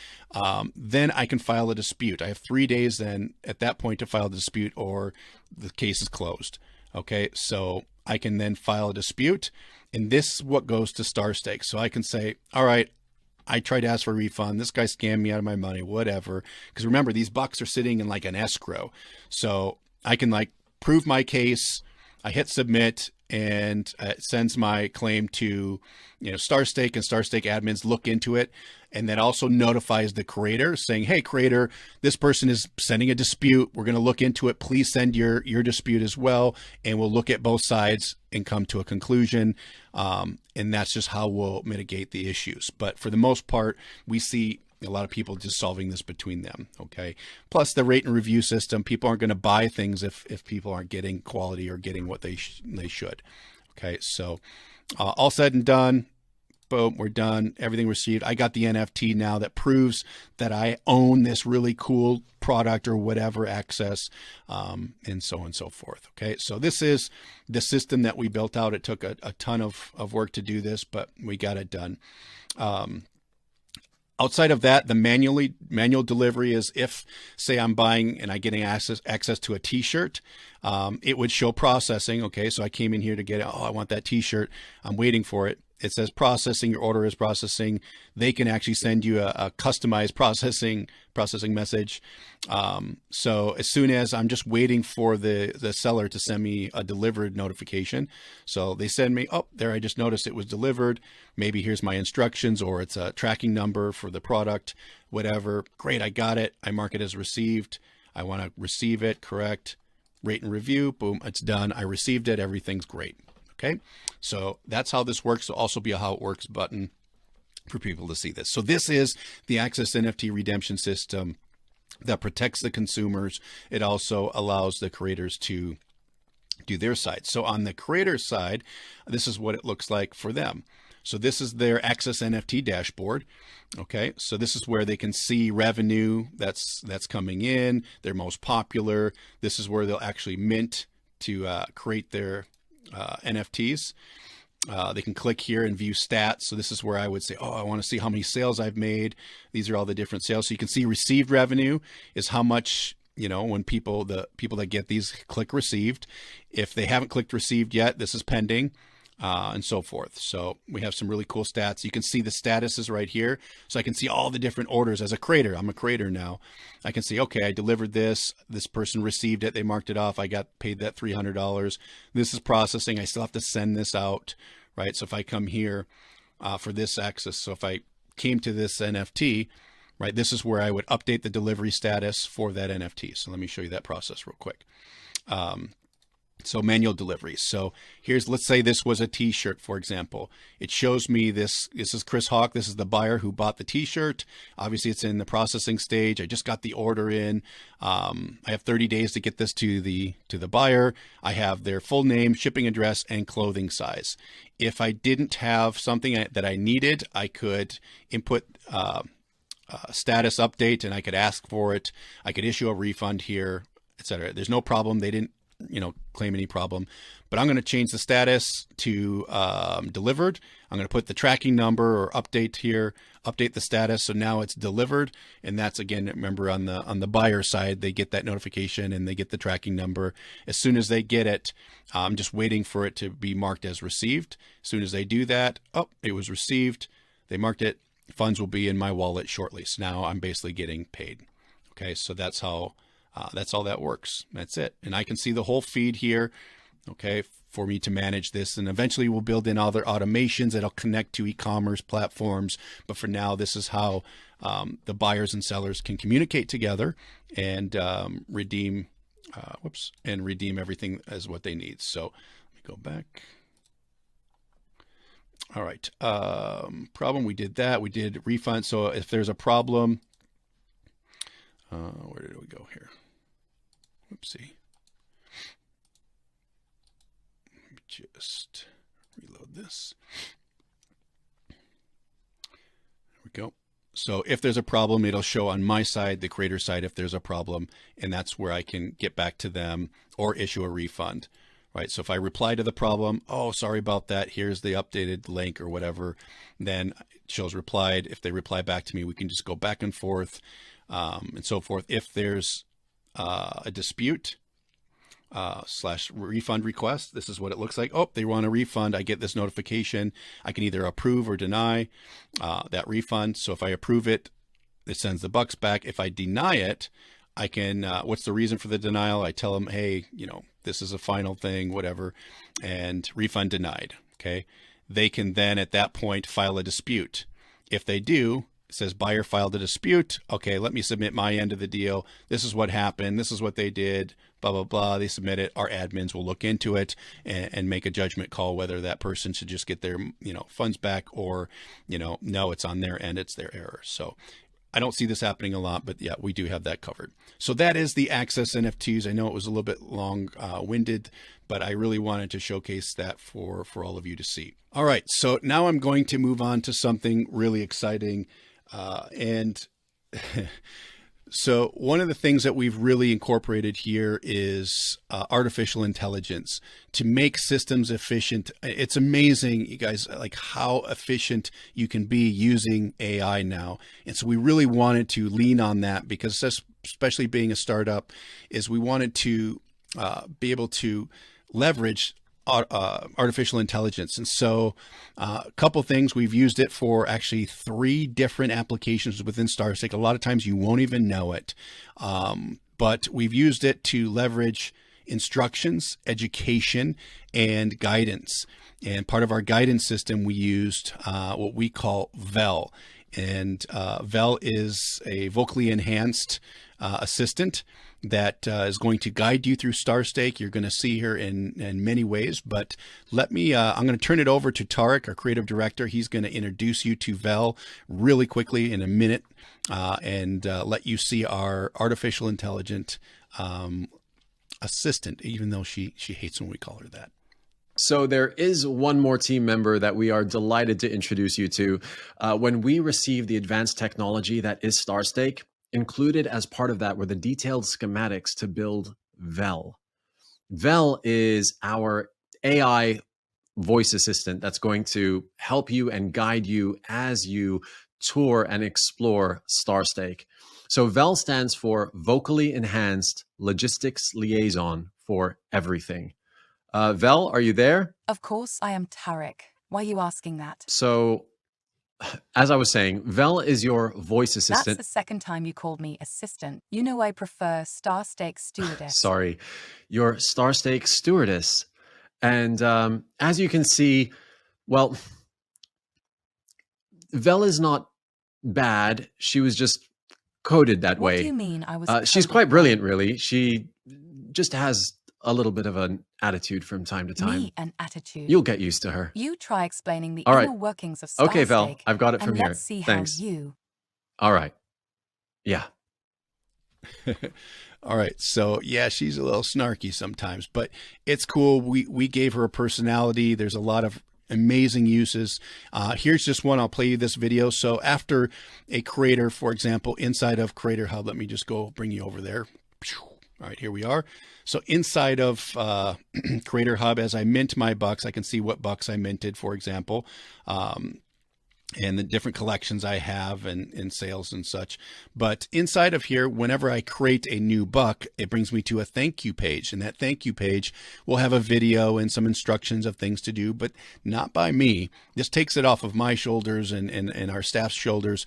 then I can file a dispute. I have 3 days then at that point to file a dispute or the case is closed. Okay, so I can then file a dispute, and this is what goes to Starstake. So I can say, all right, I tried to ask for a refund. This guy scammed me out of my money, whatever. Because remember, these bucks are sitting in like an escrow. So I can prove my case. I hit submit, and it sends my claim to, Starstake, and Starstake admins look into it. And that also notifies the creator saying, hey, creator, this person is sending a dispute. We're going to look into it. Please send your dispute as well. And we'll look at both sides and come to a conclusion. And that's just how we'll mitigate the issues. But for the most part, we see a lot of people just solving this between them. Okay. Plus the rate and review system, people aren't going to buy things if people aren't getting quality or getting what they should. Okay. So all said and done, boom, we're done. Everything received. I got the NFT now that proves that I own this really cool product or whatever access, and so on and so forth. Okay. So this is the system that we built out. It took a ton of work to do this, but we got it done. Outside of that, the manual delivery is if, say, I'm buying and I'm getting access to a T-shirt, it would show processing. Okay, so I came in here to get it. Oh, I want that T-shirt. I'm waiting for it. It says processing. Your order is processing. They can actually send you a customized processing message. So as soon as I'm just waiting for the seller to send me a delivered notification. So they send me, oh, there, I just noticed it was delivered. Maybe here's my instructions, or it's a tracking number for the product, whatever. Great, I got it. I mark it as received. I want to receive it, correct. Rate and review, boom, it's done. I received it. Everything's great. Okay, so that's how this works. There'll also be a how it works button for people to see this. So this is the Access NFT redemption system that protects the consumers. It also allows the creators to do their side. So on the creator side, this is what it looks like for them. So this is their Access NFT dashboard. Okay, so this is where they can see revenue that's coming in, their most popular. This is where they'll actually mint to create their NFTs. They can click here and view stats. So this is where I would say, oh, I want to see how many sales I've made. These are all the different sales. So you can see received revenue is how much, when the people that get these click received. If they haven't clicked received yet, this is pending. And so forth. So we have some really cool stats. You can see the statuses right here. So I can see all the different orders as a creator. I'm a creator now. I can see, okay, I delivered this. This person received it. They marked it off. I got paid that $300. This is processing. I still have to send this out, right? So if I come here for this access, so if I came to this NFT, right? This is where I would update the delivery status for that NFT. So let me show you that process real quick. So manual deliveries. So here's, let's say this was a t-shirt, for example. It shows me this is Chris Hawk. This is the buyer who bought the t-shirt. Obviously it's in the processing stage. I just got the order in. I have 30 days to get this to the buyer. I have their full name, shipping address, and clothing size. If I didn't have something that I needed, I could input status update and I could ask for it. I could issue a refund here, etc. There's no problem. They didn't claim any problem, but I'm going to change the status to delivered. I'm going to put the tracking number or update here, update the status. So now it's delivered. And that's, again, remember on the buyer side, they get that notification and they get the tracking number. As soon as they get it, I'm just waiting for it to be marked as received. As soon as they do that, oh, it was received. They marked it. Funds will be in my wallet shortly. So now I'm basically getting paid. Okay. So that's how that works. That's it. And I can see the whole feed here, okay, for me to manage this. And eventually we'll build in other automations that'll connect to e-commerce platforms. But for now, this is how the buyers and sellers can communicate together and redeem everything as what they need. So let me go back. All right. Problem. We did that. We did refund. So if there's a problem, where did we go here? Whoopsie. Let me just reload this. There we go. So if there's a problem, it'll show on my side, the creator side, if there's a problem, and that's where I can get back to them or issue a refund, right? So if I reply to the problem, oh, sorry about that, here's the updated link or whatever, then it shows replied. If they reply back to me, we can just go back and forth and so forth. If there's a dispute / refund request, this is what it looks like. Oh, they want a refund. I get this notification. I can either approve or deny that refund. So if I approve it, it sends the bucks back. If I deny it, I can, what's the reason for the denial? I tell them, hey, this is a final thing, whatever, and refund denied. Okay. They can then at that point file a dispute. If they do, it says buyer filed a dispute. Okay, let me submit my end of the deal. This is what happened. This is what they did. Blah, blah, blah. They submit it. Our admins will look into it and make a judgment call whether that person should just get their funds back or, no, it's on their end. It's their error. So I don't see this happening a lot, but yeah, we do have that covered. So that is the Access NFTs. I know it was a little bit long-winded, but I really wanted to showcase that for all of you to see. All right, so now I'm going to move on to something really exciting. So one of the things that we've really incorporated here is artificial intelligence to make systems efficient. It's amazing, you guys, like how efficient you can be using AI now. And so we really wanted to lean on that because especially being a startup is we wanted to be able to leverage artificial intelligence. And so a couple things, we've used it for actually 3 different applications within Starstake. A lot of times you won't even know it, but we've used it to leverage instructions, education, and guidance. And part of our guidance system, we used what we call VEL. And VEL is a vocally enhanced assistant that is going to guide you through Starstake. You're going to see her in many ways, but let me, I'm going to turn it over to Tarek, our creative director. He's going to introduce you to VEL really quickly in a minute and let you see our artificial intelligent assistant, even though she hates when we call her that. So there is one more team member that we are delighted to introduce you to. When we received the advanced technology that is Starstake, included as part of that were the detailed schematics to build VEL. VEL is our AI voice assistant that's going to help you and guide you as you tour and explore Starstake. So VEL stands for Vocally Enhanced Logistics Liaison for Everything. VEL, are you there? Of course, I am Tarek. Why are you asking that? So, as I was saying, VEL is your voice assistant. That's the second time you called me assistant. You know I prefer Starstake stewardess. Sorry, your Starstake stewardess. And as you can see, well, VEL is not bad. She was just coded that What do way. you mean I was She's coded quite wrong? brilliant, really. She just has a little bit of an attitude from time to time. Me an attitude. You'll get used to her. You try explaining the All right. inner workings of Okay, Val, Starstake, I've got it and from let's here. see Thanks. how you... All right. Yeah. All right. So yeah, she's a little snarky sometimes, but it's cool. We gave her a personality. There's a lot of amazing uses. Here's just one. I'll play you this video. So after a creator, for example, inside of Creator Hub, let me just go bring you over there. All right, here we are. So inside of Creator Hub, as I mint my bucks, I can see what bucks I minted, for example. And the different collections I have and sales and such. But inside of here, whenever I create a new buck, it brings me to a thank you page. And that thank you page will have a video and some instructions of things to do, but not by me. This takes it off of my shoulders and our staff's shoulders,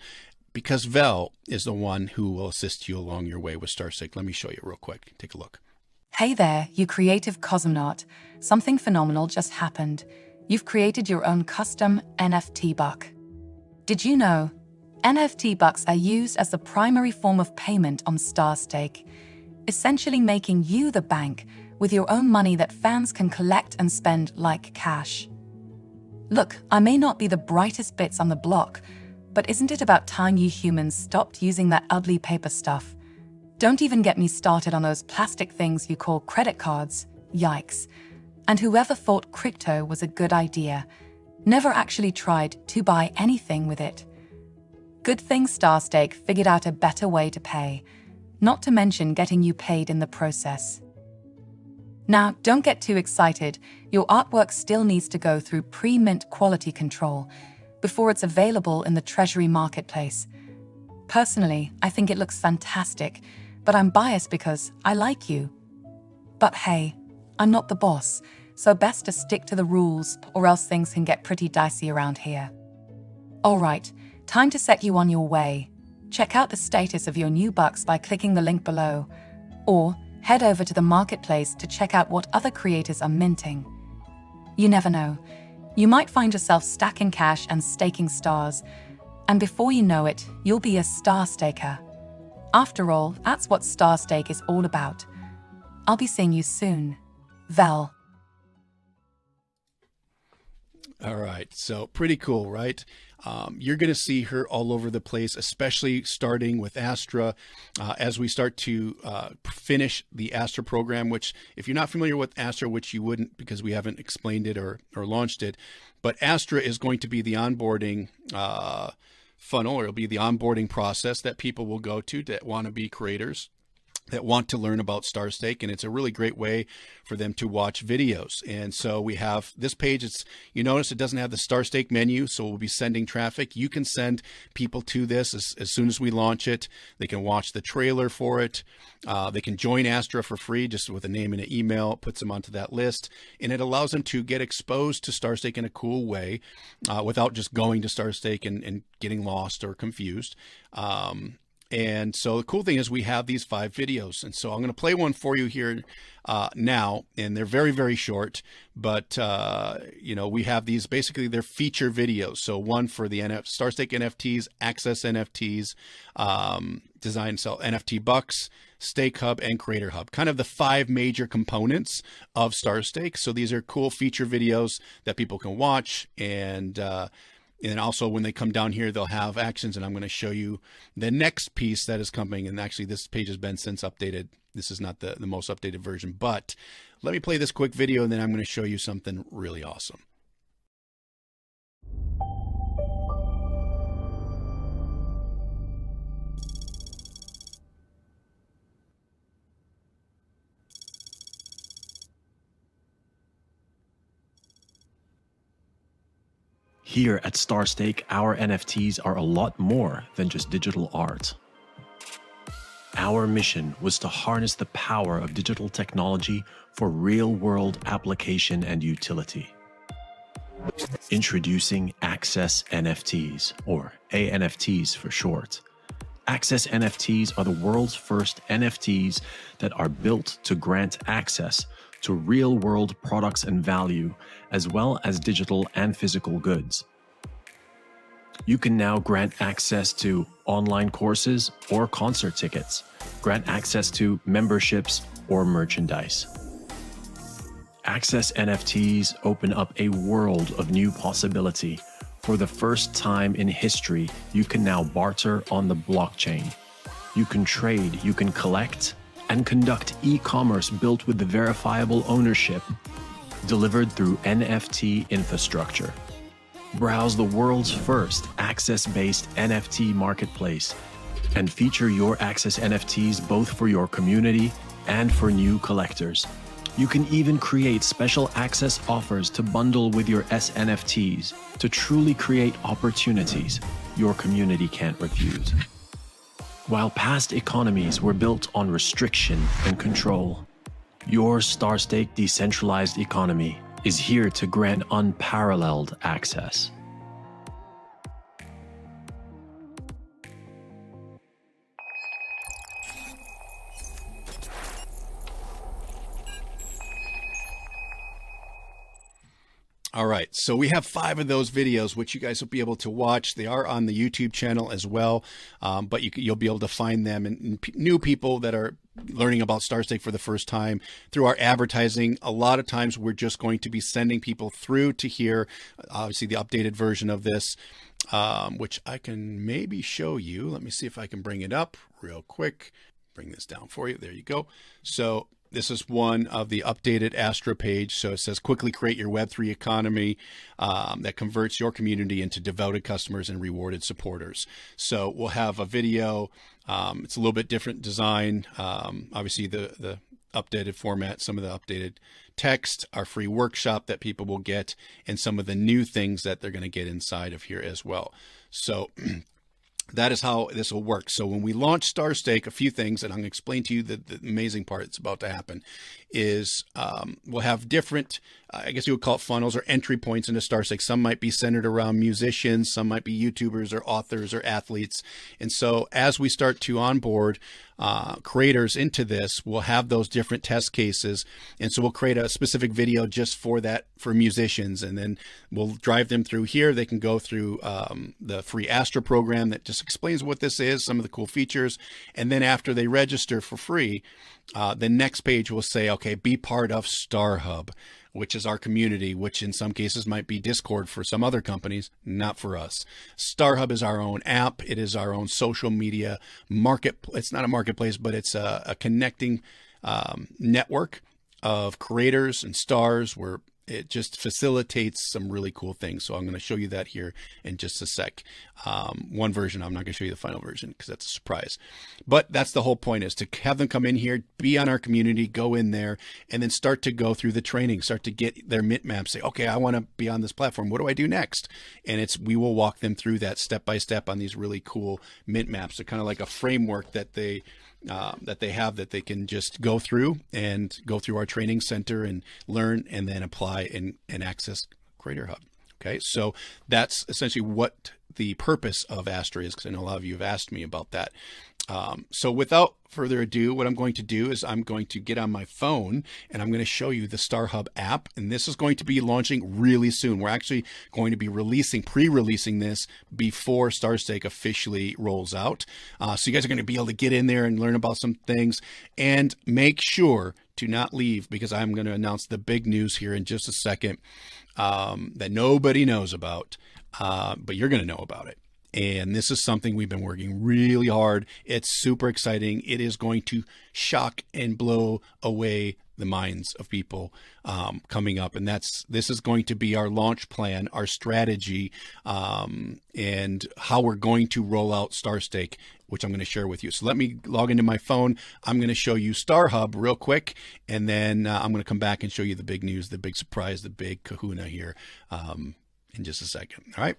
because Vel is the one who will assist you along your way with Starstake. Let me show you real quick. Take a look. Hey there, you creative cosmonaut. Something phenomenal just happened. You've created your own custom NFT buck. Did you know? NFT bucks are used as the primary form of payment on Starstake, essentially making you the bank with your own money that fans can collect and spend like cash. Look, I may not be the brightest bits on the block, but isn't it about time you humans stopped using that ugly paper stuff? Don't even get me started on those plastic things you call credit cards. Yikes. And whoever thought crypto was a good idea never actually tried to buy anything with it. Good thing Starstake figured out a better way to pay, not to mention getting you paid in the process. Now, don't get too excited. Your artwork still needs to go through pre-mint quality control before it's available in the Treasury marketplace. Personally, I think it looks fantastic, but I'm biased because I like you. But hey, I'm not the boss, so best to stick to the rules or else things can get pretty dicey around here. All right, time to set you on your way. Check out the status of your new bucks by clicking the link below, or head over to the marketplace to check out what other creators are minting. You never know. You might find yourself stacking cash and staking stars, and before you know it, you'll be a star staker. After all, that's what Starstake is all about. I'll be seeing you soon. Vel. All right, so pretty cool, right? You're going to see her all over the place, especially starting with Astra as we start to finish the Astra program, which if you're not familiar with Astra, which you wouldn't because we haven't explained it or launched it, but Astra is going to be the onboarding funnel, or it'll be the onboarding process that people will go to that want to be creators, that want to learn about Starstake, and it's a really great way for them to watch videos. And so we have this page. You notice it doesn't have the Starstake menu, so we'll be sending traffic. You can send people to this as soon as we launch it. They can watch the trailer for it. They can join Astra for free, just with a name and an email. It puts them onto that list, and it allows them to get exposed to Starstake in a cool way without just going to Starstake and getting lost or confused. And so the cool thing is we have these 5 videos. And so I'm going to play one for you here now, and they're very, very short, but you know, we have these, basically they're feature videos. So one for the Starstake NFTs, Access NFTs, design and sell NFT bucks, Stake Hub, and Creator Hub, kind of the 5 major components of Starstake. So these are cool feature videos that people can watch, and also when they come down here, they'll have actions, and I'm going to show you the next piece that is coming. And actually this page has been since updated. This is not the most updated version, but let me play this quick video, and then I'm going to show you something really awesome. Here at Starstake, our NFTs are a lot more than just digital art. Our mission was to harness the power of digital technology for real-world application and utility. Introducing Access NFTs, or ANFTs for short. Access NFTs are the world's first NFTs that are built to grant access to real-world products and value, as well as digital and physical goods. You can now grant access to online courses or concert tickets, grant access to memberships or merchandise. Access NFTs open up a world of new possibility. For the first time in history, you can now barter on the blockchain. You can trade, you can collect, and conduct e-commerce built with the verifiable ownership delivered through NFT infrastructure. Browse the world's first access-based NFT marketplace and feature your Access NFTs both for your community and for new collectors. You can even create special access offers to bundle with your SNFTs to truly create opportunities your community can't refuse. While past economies were built on restriction and control, your Starstake decentralized economy is here to grant unparalleled access. All right, so we have 5 of those videos, which you guys will be able to watch. They are on the YouTube channel as well, but you'll be able to find them. And new people that are learning about Starstake for the first time through our advertising, a lot of times we're just going to be sending people through to hear, obviously, the updated version of this, which I can maybe show you. Let me see if I can bring it up real quick. Bring this down for you. There you go. So this is one of the updated Astra page. So it says, quickly create your Web3 economy that converts your community into devoted customers and rewarded supporters. So we'll have a video. It's a little bit different design. Obviously, the updated format, some of the updated text, our free workshop that people will get, and some of the new things that they're going to get inside of here as well. So that is how this will work. So when we launch Starstake, a few things, and I'm going to explain to you the amazing part that's about to happen, is we'll have different, I guess you would call it funnels or entry points into Starstake. Some might be centered around musicians, some might be YouTubers or authors or athletes. And so as we start to onboard creators into this, we'll have those different test cases. And so we'll create a specific video just for that, for musicians. And then we'll drive them through here. They can go through the free Astra program that just explains what this is, some of the cool features. And then after they register for free, the next page will say, okay, be part of StarHub, which is our community, which in some cases might be Discord for some other companies, not for us. StarHub is our own app. It is our own social media market. It's not a marketplace, but it's a connecting network of creators and stars where it just facilitates some really cool things. So I'm going to show you that here in just a sec. One version, I'm not going to show you the final version because that's a surprise. But that's the whole point, is to have them come in here, be on our community, go in there, and then start to go through the training, start to get their mint map, say, okay, I want to be on this platform. What do I do next? And we will walk them through that step by step on these really cool mint maps. They're kind of like a framework that they have that they can just go through our training center and learn and then apply and access Creator Hub. Okay, so that's essentially what the purpose of Astra is, because I know a lot of you have asked me about that. So without further ado, what I'm going to do is I'm going to get on my phone and I'm going to show you the StarHub app. And this is going to be launching really soon. We're actually going to be pre-releasing this before Starstake officially rolls out. So you guys are going to be able to get in there and learn about some things, and make sure to not leave, because I'm going to announce the big news here in just a second that nobody knows about, but you're going to know about it. And this is something we've been working really hard. It's super exciting. It is going to shock and blow away the minds of people coming up. And this is going to be our launch plan, our strategy, and how we're going to roll out Starstake, which I'm going to share with you. So let me log into my phone. I'm going to show you StarHub real quick, and then I'm going to come back and show you the big news, the big surprise, the big kahuna here in just a second. All right.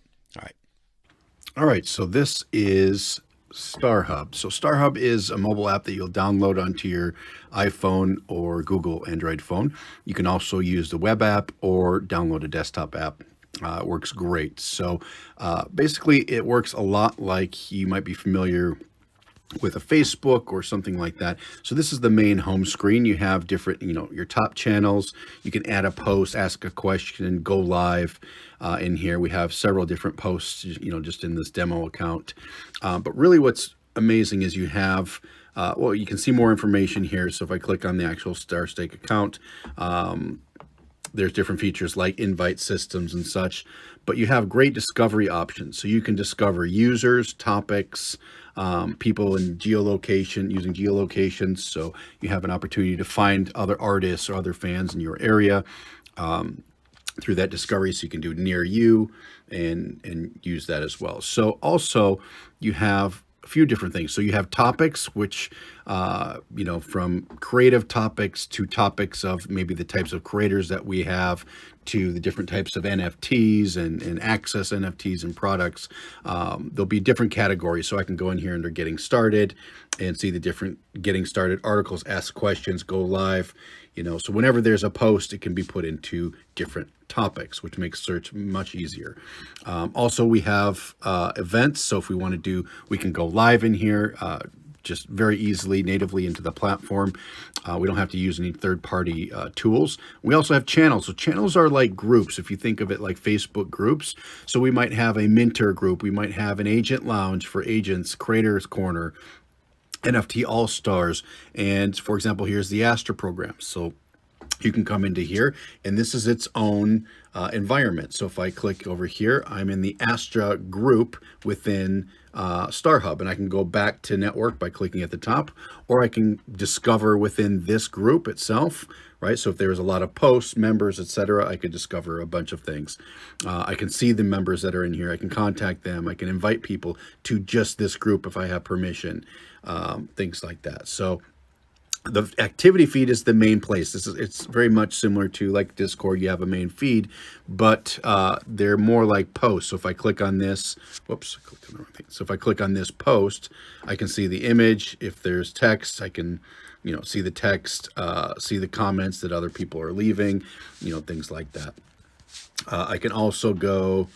All right, so this is StarHub. So StarHub is a mobile app that you'll download onto your iPhone or Google Android phone. You can also use the web app or download a desktop app. It works great. So basically, it works a lot like you might be familiar with a Facebook or something like that. So this is the main home screen. You have different, your top channels. You can add a post, ask a question, go live. In here, we have several different posts, just in this demo account. But really what's amazing is you have, you can see more information here. So if I click on the actual Starstake account, there's different features like invite systems and such, but you have great discovery options. So you can discover users, topics, people in geolocation, using geolocations. So you have an opportunity to find other artists or other fans in your area through that discovery. So you can do near you and use that as well. So also you have a few different things. So you have topics, which, from creative topics to topics of maybe the types of creators that we have, to the different types of NFTs and access NFTs and products. There'll be different categories. So I can go in here under getting started and see the different getting started articles, ask questions, go live. So whenever there's a post, it can be put into different topics, which makes search much easier. Also, we have events. So if we want to we can go live in here just very easily, natively into the platform. We don't have to use any third-party tools. We also have channels. So channels are like groups, if you think of it like Facebook groups. So we might have a Minter group. We might have an agent lounge for agents, creators corner, NFT All-Stars. And for example, here's the Astra program. So you can come into here, and this is its own environment. So if I click over here, I'm in the Astra group within StarHub, and I can go back to network by clicking at the top, or I can discover within this group itself, right? So if there was a lot of posts, members, etc., I could discover a bunch of things. I can see the members that are in here. I can contact them. I can invite people to just this group if I have permission, things like that. So the activity feed is the main place. It's very much similar to like Discord. You have a main feed, but they're more like posts. So if I click on this, whoops, I clicked on the wrong thing. So if I click on this post, I can see the image. If there's text, I can, see the text, see the comments that other people are leaving, things like that. I can also go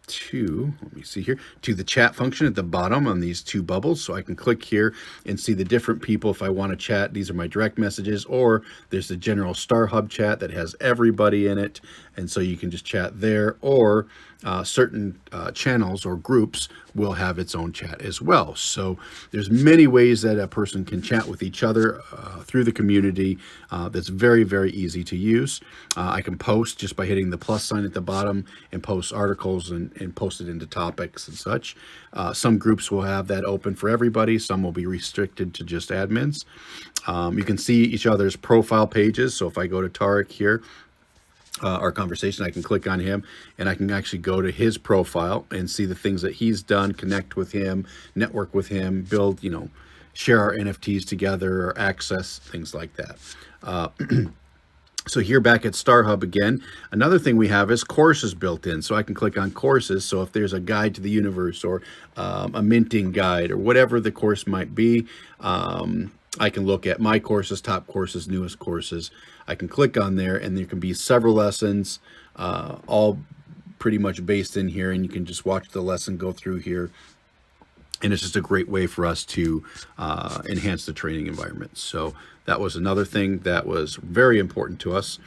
let me see here, to the chat function at the bottom on these two bubbles. So I can click here and see the different people if I want to chat. These are my direct messages, or there's the general StarHub chat that has everybody in it. And so you can just chat there, or certain channels or groups will have its own chat as well. So there's many ways that a person can chat with each other through the community. That's very, very easy to use. I can post just by hitting the plus sign at the bottom and post articles and post it into topics and such. Some groups will have that open for everybody. Some will be restricted to just admins. You can see each other's profile pages. So if I go to Tarek here, our conversation, I can click on him and I can actually go to his profile and see the things that he's done, connect with him, network with him, build, share our NFTs together, or access things like that. So here back at StarHub again, another thing we have is courses built in. So I can click on courses. So if there's a guide to the universe, or a minting guide, or whatever the course might be, I can look at my courses, top courses, newest courses. I can click on there, and there can be several lessons, all pretty much based in here, and you can just watch the lesson go through here. And it's just a great way for us to enhance the training environment. So that was another thing that was very important to us.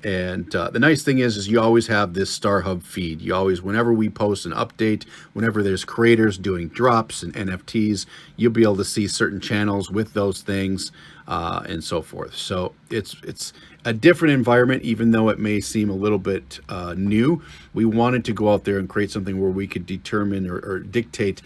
And the nice thing is you always have this StarHub feed. You always, whenever we post an update, whenever there's creators doing drops and NFTs, you'll be able to see certain channels with those things and so forth. So it's a different environment, even though it may seem a little bit new. We wanted to go out there and create something where we could determine or dictate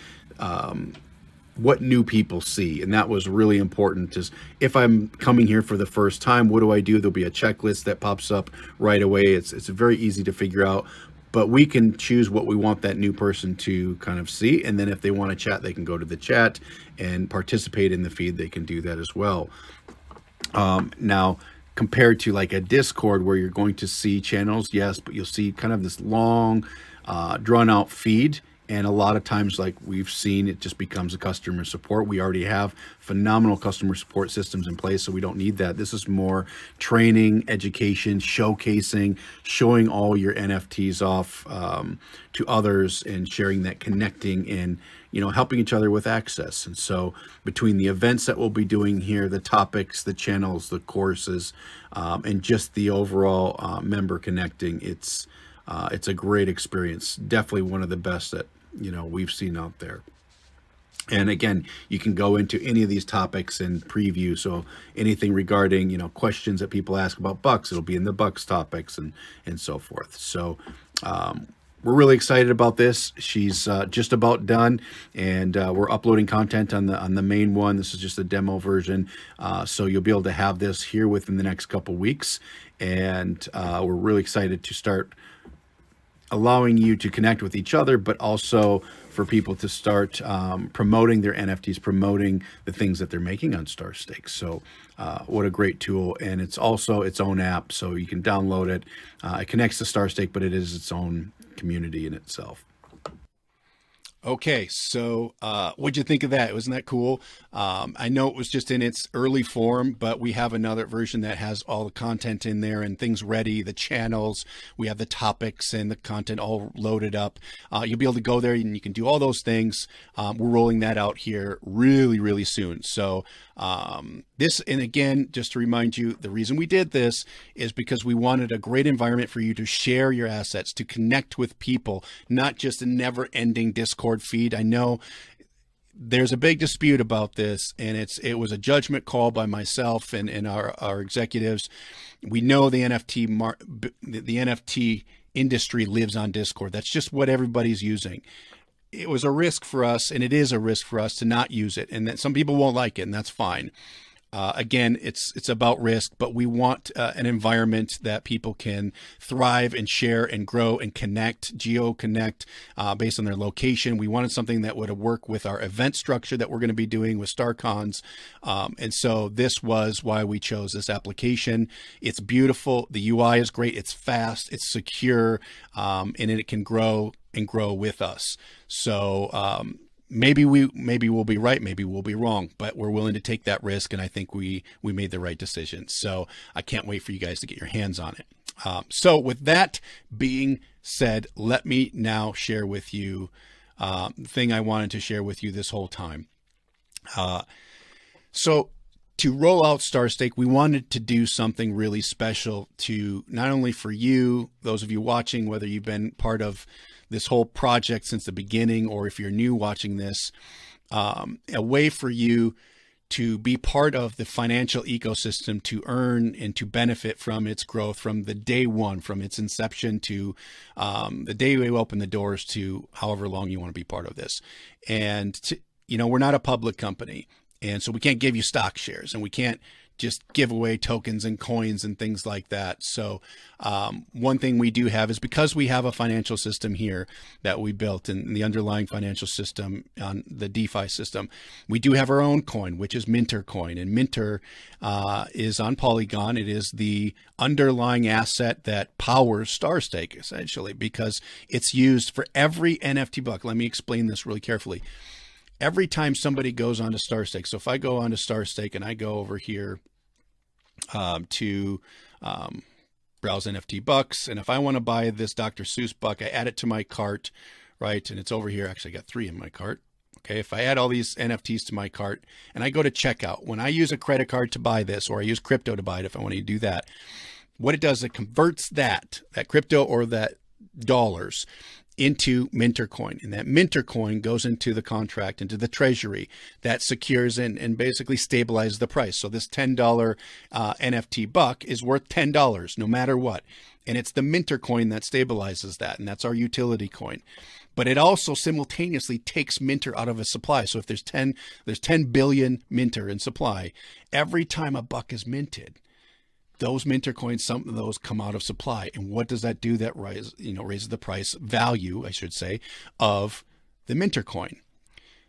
what new people see. And that was really important. Is if I'm coming here for the first time, what do I do? There'll be a checklist that pops up right away. It's very easy to figure out, but we can choose what we want that new person to kind of see. And then if they want to chat, they can go to the chat and participate in the feed. They can do that as well. Now, compared to like a Discord where you're going to see channels, yes, but you'll see kind of this long, drawn out feed. And a lot of times, like we've seen, it just becomes a customer support. We already have phenomenal customer support systems in place, so we don't need that. This is more training, education, showcasing, showing all your NFTs off to others, and sharing that, connecting, and helping each other with access. And so between the events that we'll be doing here, the topics, the channels, the courses, and just the overall member connecting, it's a great experience. Definitely one of the best that we've seen out there. And again, you can go into any of these topics and preview. So anything regarding, questions that people ask about Bucks, it'll be in the Bucks topics and so forth. So we're really excited about this. She's just about done, and we're uploading content on the main one. This is just a demo version. So you'll be able to have this here within the next couple weeks. And we're really excited to start allowing you to connect with each other, but also for people to start promoting their NFTs, promoting the things that they're making on Starstake. So what a great tool. And it's also its own app, so you can download it. It connects to Starstake, but it is its own community in itself. Okay, so what'd you think of that? Wasn't that cool? I know it was just in its early form, but we have another version that has all the content in there and things ready, the channels, we have the topics and the content all loaded up. You'll be able to go there and you can do all those things. We're rolling that out here really, really soon. So this, and again, just to remind you, the reason we did this is because we wanted a great environment for you to share your assets, to connect with people, not just a never-ending Discord feed. I know there's a big dispute about this, and it was a judgment call by myself and our executives. We know the NFT industry lives on Discord. That's just what everybody's using. It was a risk for us, and it is a risk for us to not use it, and that some people won't like it, and that's fine. Again, it's about risk, but we want an environment that people can thrive and share and grow and geo-connect based on their location. We wanted something that would work with our event structure that we're going to be doing with StarCons. And so this was why we chose this application. It's beautiful. The UI is great. It's fast. It's secure. And it can grow and grow with us. So, maybe we'll be right, maybe we'll be wrong, but we're willing to take that risk, and I think we made the right decision. So I can't wait for you guys to get your hands on it. So with that being said, let me now share with you the thing I wanted to share with you this whole time. So to roll out Starstake, we wanted to do something really special to not only for you, those of you watching, whether you've been part of this whole project since the beginning, or if you're new watching this, a way for you to be part of the financial ecosystem, to earn and to benefit from its growth from the day one, from its inception to the day we open the doors to however long you want to be part of this. And, we're not a public company. And so we can't give you stock shares, and we can't just give away tokens and coins and things like that. So one thing we do have is, because we have a financial system here that we built in the underlying financial system on the DeFi system, we do have our own coin, which is Minter coin. And Minter is on Polygon. It is the underlying asset that powers Starstake, essentially, because it's used for every NFT block. Let me explain this really carefully. Every time somebody goes onto Starstake, so if I go onto Starstake and I go over here to browse NFT bucks, and if I want to buy this Dr. Seuss buck, I add it to my cart, right? And it's over here. Actually, I got 3 in my cart. Okay, if I add all these NFTs to my cart and I go to checkout, when I use a credit card to buy this, or I use crypto to buy it if I want to do that, what it does, it converts that crypto or that dollars into Minter coin, and that Minter coin goes into the contract, into the treasury that secures and basically stabilizes the price. So this $10 NFT buck is worth $10 no matter what. And it's the Minter coin that stabilizes that. And that's our utility coin. But it also simultaneously takes Minter out of a supply. So if there's 10 billion Minter in supply, every time a buck is minted, those Minter coins, some of those come out of supply. And what does that do? That raises the price value, I should say, of the Minter coin.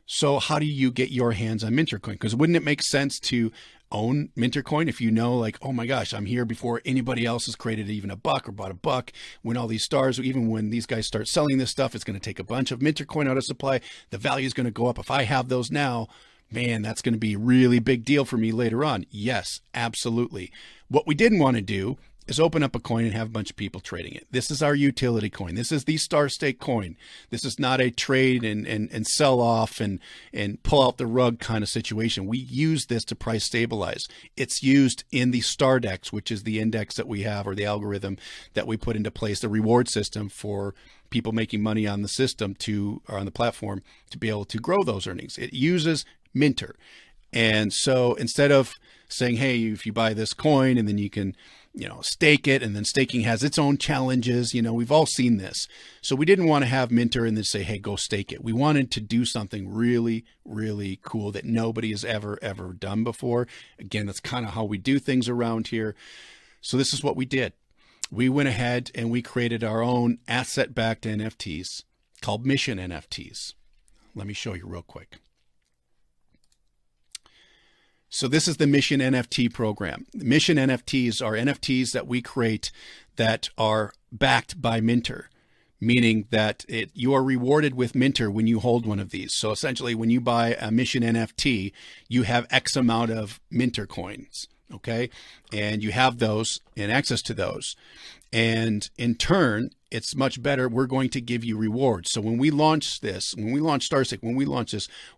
So how do you get your hands on Minter coin? Because wouldn't it make sense to own Minter coin if you know, like, oh my gosh, I'm here before anybody else has created even a buck or bought a buck, when all these stars, even when these guys start selling this stuff, it's going to take a bunch of Minter coin out of supply. The value is going to go up. If I have those now, man, that's going to be a really big deal for me later on. Yes, absolutely. What we didn't want to do is open up a coin and have a bunch of people trading it. This is our utility coin. This is the Starstake coin. This is not a trade and sell off and pull out the rug kind of situation. We use this to price stabilize. It's used in the Stardex, which is the index that we have, or the algorithm that we put into place, the reward system for people making money on the system or on the platform to be able to grow those earnings. It uses Minter. And so instead of saying, hey, if you buy this coin and then you can, stake it, and then staking has its own challenges, we've all seen this. So we didn't want to have Minter and then say, hey, go stake it. We wanted to do something really, really cool that nobody has ever done before. Again, that's kind of how we do things around here. So this is what we did. We went ahead and we created our own asset-backed NFTs called Mission NFTs. Let me show you real quick. So this is the Mission NFT program. Mission NFTs are NFTs that we create that are backed by Minter, meaning that you are rewarded with Minter when you hold one of these. So essentially, when you buy a Mission NFT, you have X amount of Minter coins, okay? And you have those and access to those. And in turn, it's much better. We're going to give you rewards. So when we launch this, when we launch Starstake,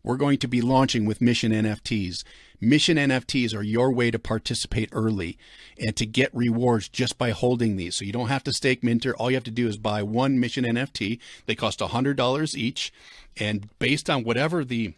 we're going to be launching with Mission NFTs. Mission NFTs are your way to participate early and to get rewards just by holding these. So you don't have to stake Minter. All you have to do is buy one Mission NFT. They cost $100 each. And based on whatever the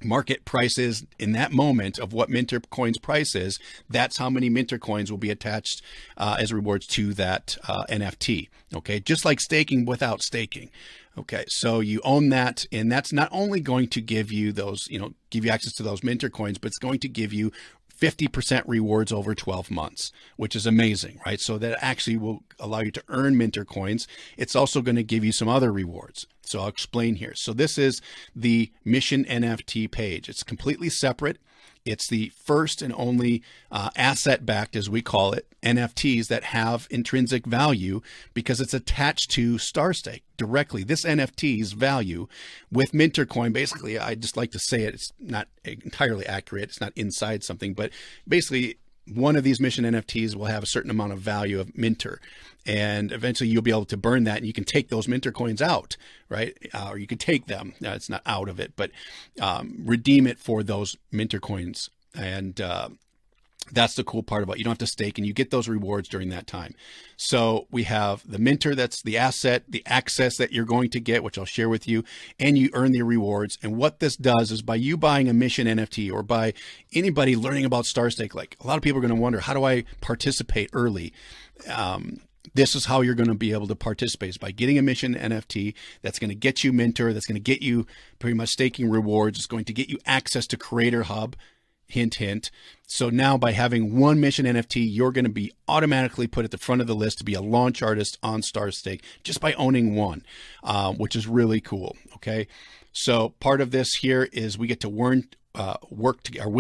market price is in that moment of what Minter coin's price is, that's how many Minter coins will be attached as rewards to that NFT. Okay, just like staking without staking. Okay, so you own that, and that's not only going to give you those, give you access to those Minter coins, but it's going to give you 50% rewards over 12 months, which is amazing, right? So that actually will allow you to earn Minter coins. It's also going to give you some other rewards. So I'll explain here. So this is the Mission NFT page. It's completely separate. It's the first and only asset-backed, as we call it, NFTs that have intrinsic value because it's attached to Starstake directly. This NFT's value with Minter coin, basically, I just like to say it, it's not entirely accurate. It's not inside something, but basically one of these Mission NFTs will have a certain amount of value of Minter. And eventually you'll be able to burn that and you can take those Minter coins out, right? Or you can take them. It's not out of it, but redeem it for those Minter coins. And that's the cool part about it. You don't have to stake and you get those rewards during that time. So we have the Minter, that's the asset, the access that you're going to get, which I'll share with you, and you earn the rewards. And what this does is by you buying a Mission NFT or by anybody learning about Starstake, like a lot of people are going to wonder, how do I participate early? This is how you're going to be able to participate, is by getting a Mission NFT that's going to get you Minter, that's going to get you pretty much staking rewards. It's going to get you access to Creator Hub. Hint, hint. So now by having one Mission NFT, you're going to be automatically put at the front of the list to be a launch artist on Starstake just by owning one, which is really cool. Okay. So part of this here is we get to win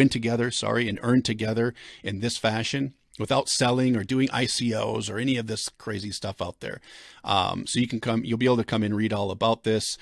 together, and earn together in this fashion, without selling or doing ICOs or any of this crazy stuff out there. So you'll be able to come and read all about this.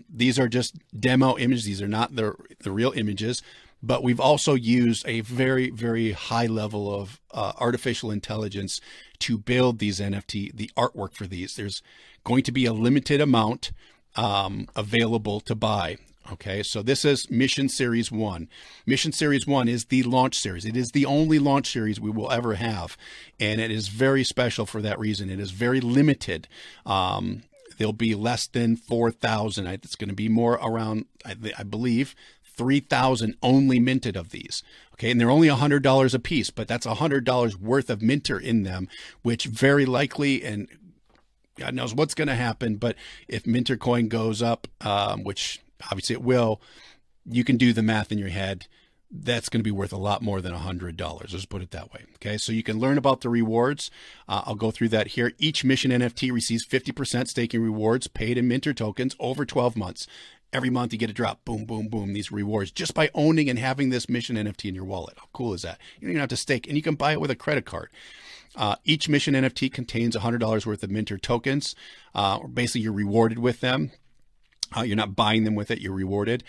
These are just demo images. These are not the real images, but we've also used a very, very high level of artificial intelligence to build these the artwork for these. There's going to be a limited amount available to buy. Okay, so this is Mission Series 1. Mission Series 1 is the launch series. It is the only launch series we will ever have, and it is very special for that reason. It is very limited. There'll be less than 4,000. It's going to be more around, I believe, 3,000 only minted of these. Okay, and they're only $100 a piece, but that's $100 worth of Minter in them, which very likely, and God knows what's going to happen, but if Minter coin goes up, which obviously it will, you can do the math in your head. That's going to be worth a lot more than $100. Let's put it that way. Okay, so you can learn about the rewards. I'll go through that here. Each Mission NFT receives 50% staking rewards paid in Minter tokens over 12 months. Every month you get a drop, boom, boom, boom, these rewards just by owning and having this Mission NFT in your wallet. How cool is that? You don't even have to stake, and you can buy it with a credit card. Each Mission NFT contains $100 worth of Minter tokens. Basically, you're rewarded with them. You're not buying them with it. You're rewarded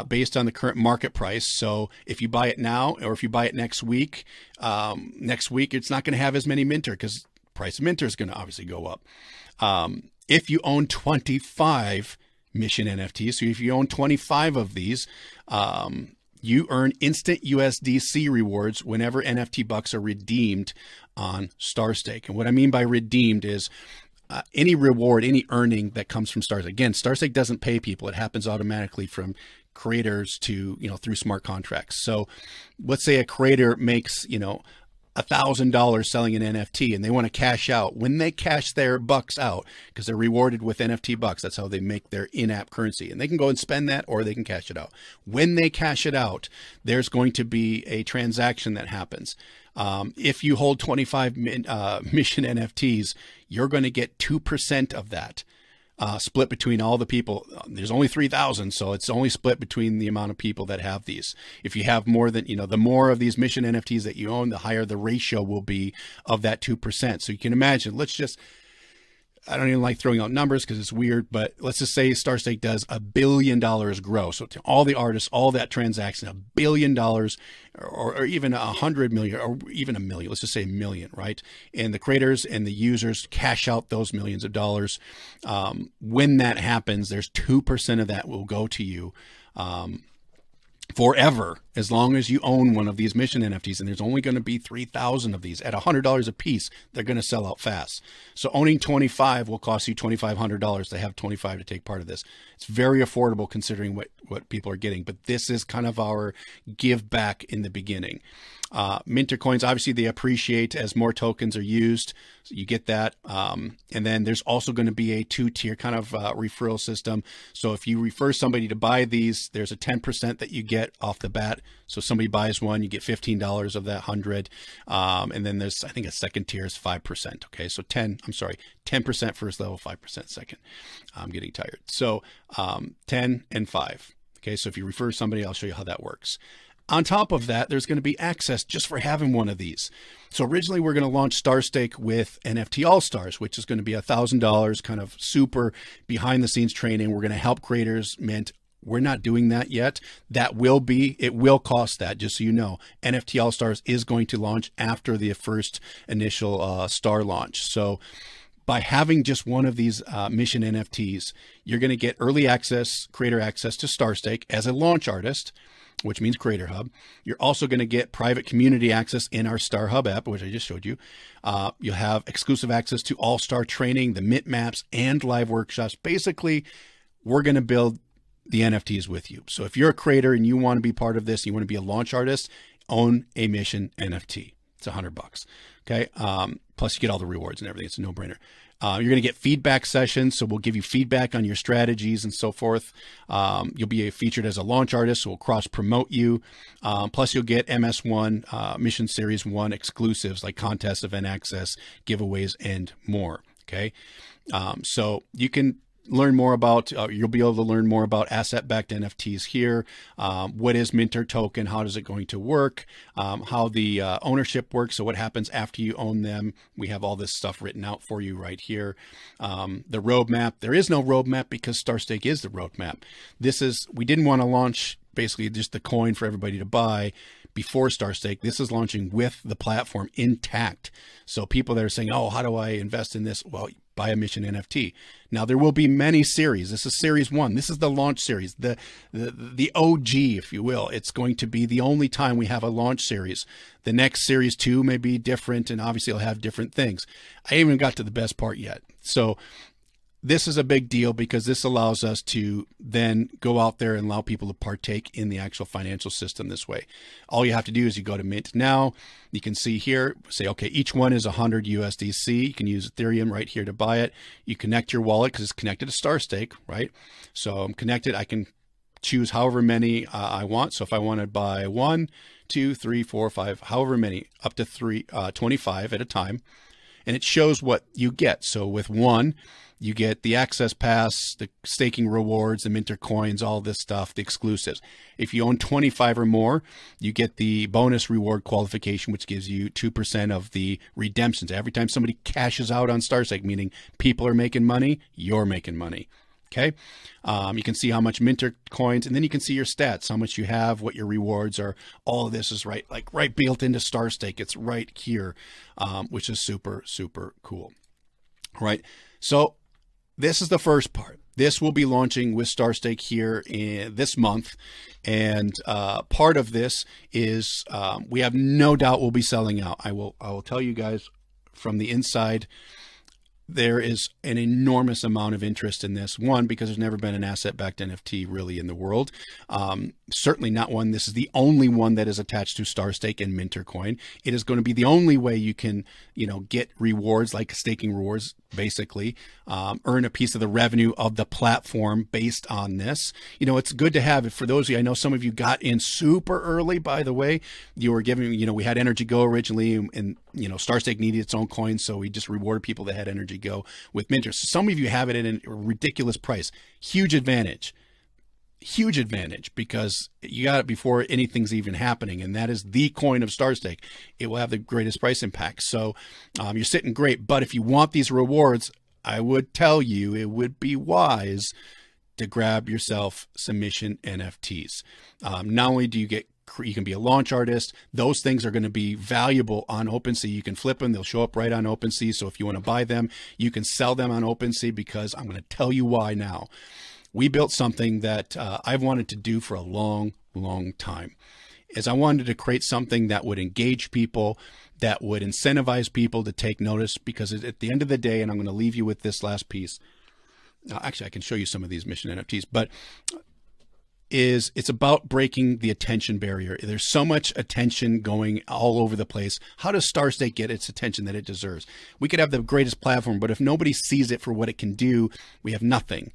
based on the current market price. So if you buy it now, or if you buy it next week, it's not going to have as many minter because price of minter is going to obviously go up. If you own 25 mission NFTs, so if you own 25 of these, you earn instant USDC rewards whenever NFT bucks are redeemed on Starstake. And what I mean by redeemed is any reward, any earning that comes from Starstake. Again, Starstake doesn't pay people. It happens automatically from creators to, through smart contracts. So let's say a creator makes, $1,000 selling an NFT and they want to cash out. When they cash their bucks out, because they're rewarded with NFT bucks, that's how they make their in-app currency. And they can go and spend that, or they can cash it out. When they cash it out, there's going to be a transaction that happens. If you hold 25 mission NFTs, you're going to get 2% of that, split between all the people. There's only 3,000, so it's only split between the amount of people that have these. If you have more than, the more of these mission NFTs that you own, the higher the ratio will be of that 2%. So you can imagine, I don't even like throwing out numbers because it's weird, but let's just say Starstake does $1 billion gross. So to all the artists, all that transaction, $1 billion or even 100 million or even a million, let's just say a million, right? And the creators and the users cash out those millions of dollars. When that happens, there's 2% of that will go to you. Forever, as long as you own one of these mission NFTs, and there's only going to be 3,000 of these at $100 a piece, they're going to sell out fast. So owning 25 will cost you $2,500 to have 25 to take part of this. It's very affordable considering what people are getting, but this is kind of our give back in the beginning. Minter coins, obviously they appreciate as more tokens are used. So you get that. And then there's also going to be a 2-tier kind of referral system. So if you refer somebody to buy these, there's a 10% that you get off the bat. So somebody buys one, you get $15 of that 100. And then there's, I think a second tier is 5%. Okay. So 10% first level, 5% second. I'm getting tired. So 10 and 5. Okay. So if you refer somebody, I'll show you how that works. On top of that, there's going to be access just for having one of these. So originally we're going to launch Starstake with NFT All-Stars, which is going to be $1,000 kind of super behind the scenes training. We're going to help creators mint. We're not doing that yet. It will cost that, just so you know. NFT All-Stars is going to launch after the first initial star launch. So by having just one of these mission NFTs, you're going to get early access, creator access to Starstake as a launch artist, which means Creator Hub. You're also going to get private community access in our Star Hub app, which I just showed you. You'll have exclusive access to all-star training, the mint maps, and live workshops. Basically, we're going to build the NFTs with you. So if you're a creator and you want to be part of this, you want to be a launch artist, own a mission NFT. It's $100. Okay. Plus you get all the rewards and everything. It's a no-brainer. You're going to get feedback sessions. So we'll give you feedback on your strategies and so forth. You'll be featured as a launch artist. So we'll cross promote you. Plus you'll get MS1, Mission Series 1 exclusives like contests, event access, giveaways, and more. Okay. So you can learn more about, you'll be able to learn more about asset-backed NFTs here. What is Minter token? How is it going to work? How the ownership works. So what happens after you own them? We have all this stuff written out for you right here. The roadmap, there is no roadmap because Starstake is the roadmap. We didn't want to launch basically just the coin for everybody to buy before Starstake. This is launching with the platform intact. So people that are saying, oh, how do I invest in this? Well, buy a mission NFT. Now there will be many series. This is series 1. This is the launch series, the OG, if you will. It's going to be the only time we have a launch series. The next series 2 may be different, and obviously it'll have different things. I haven't even got to the best part yet. So this is a big deal because this allows us to then go out there and allow people to partake in the actual financial system this way. All you have to do is you go to Mint now. You can see here, say, okay, each one is 100 USDC. You can use Ethereum right here to buy it. You connect your wallet because it's connected to Starstake, right? So I'm connected. I can choose however many I want. So if I want to buy 1, 2, 3, 4, 5, however many, up to 25 at a time. And it shows what you get. So with 1, you get the access pass, the staking rewards, the Minter coins, all this stuff, the exclusives. If you own 25 or more, you get the bonus reward qualification, which gives you 2% of the redemptions. Every time somebody cashes out on Starstake, meaning people are making money, you're making money. Okay. You can see how much Minter coins, and then you can see your stats, how much you have, what your rewards are. All of this is right built into Starstake. It's right here, which is super, super cool. Right. So this is the first part. This will be launching with Starstake here in this month. And part of this is we have no doubt we'll be selling out. I will tell you guys from the inside, there is an enormous amount of interest in this. One, because there's never been an asset-backed NFT really in the world. Certainly not one. This is the only one that is attached to Starstake and Minter coin. It is going to be the only way you can, get rewards like staking rewards, basically, earn a piece of the revenue of the platform based on this. It's good to have it for those of you. I know some of you got in super early, by the way. You were giving, we had Energy Go originally, and Starstake needed its own coin, so we just rewarded people that had Energy Go with Minter. So some of you have it at a ridiculous price. Huge advantage because you got it before anything's even happening, and that is the coin of Starstake. It will have the greatest price impact. So you're sitting great. But if you want these rewards, I would tell you it would be wise to grab yourself some Mission NFTs. Not only do you can be a launch artist. Those things are going to be valuable on OpenSea. You can flip them. They'll show up right on OpenSea. So if you want to buy them, you can sell them on OpenSea, because I'm going to tell you why now. We built something that I've wanted to do for a long, long time. I wanted to create something that would engage people, that would incentivize people to take notice, because at the end of the day, and I'm going to leave you with this last piece. Actually, I can show you some of these Mission NFTs, but it's about breaking the attention barrier. There's so much attention going all over the place. How does Starstake get its attention that it deserves? We could have the greatest platform, but if nobody sees it for what it can do, we have nothing.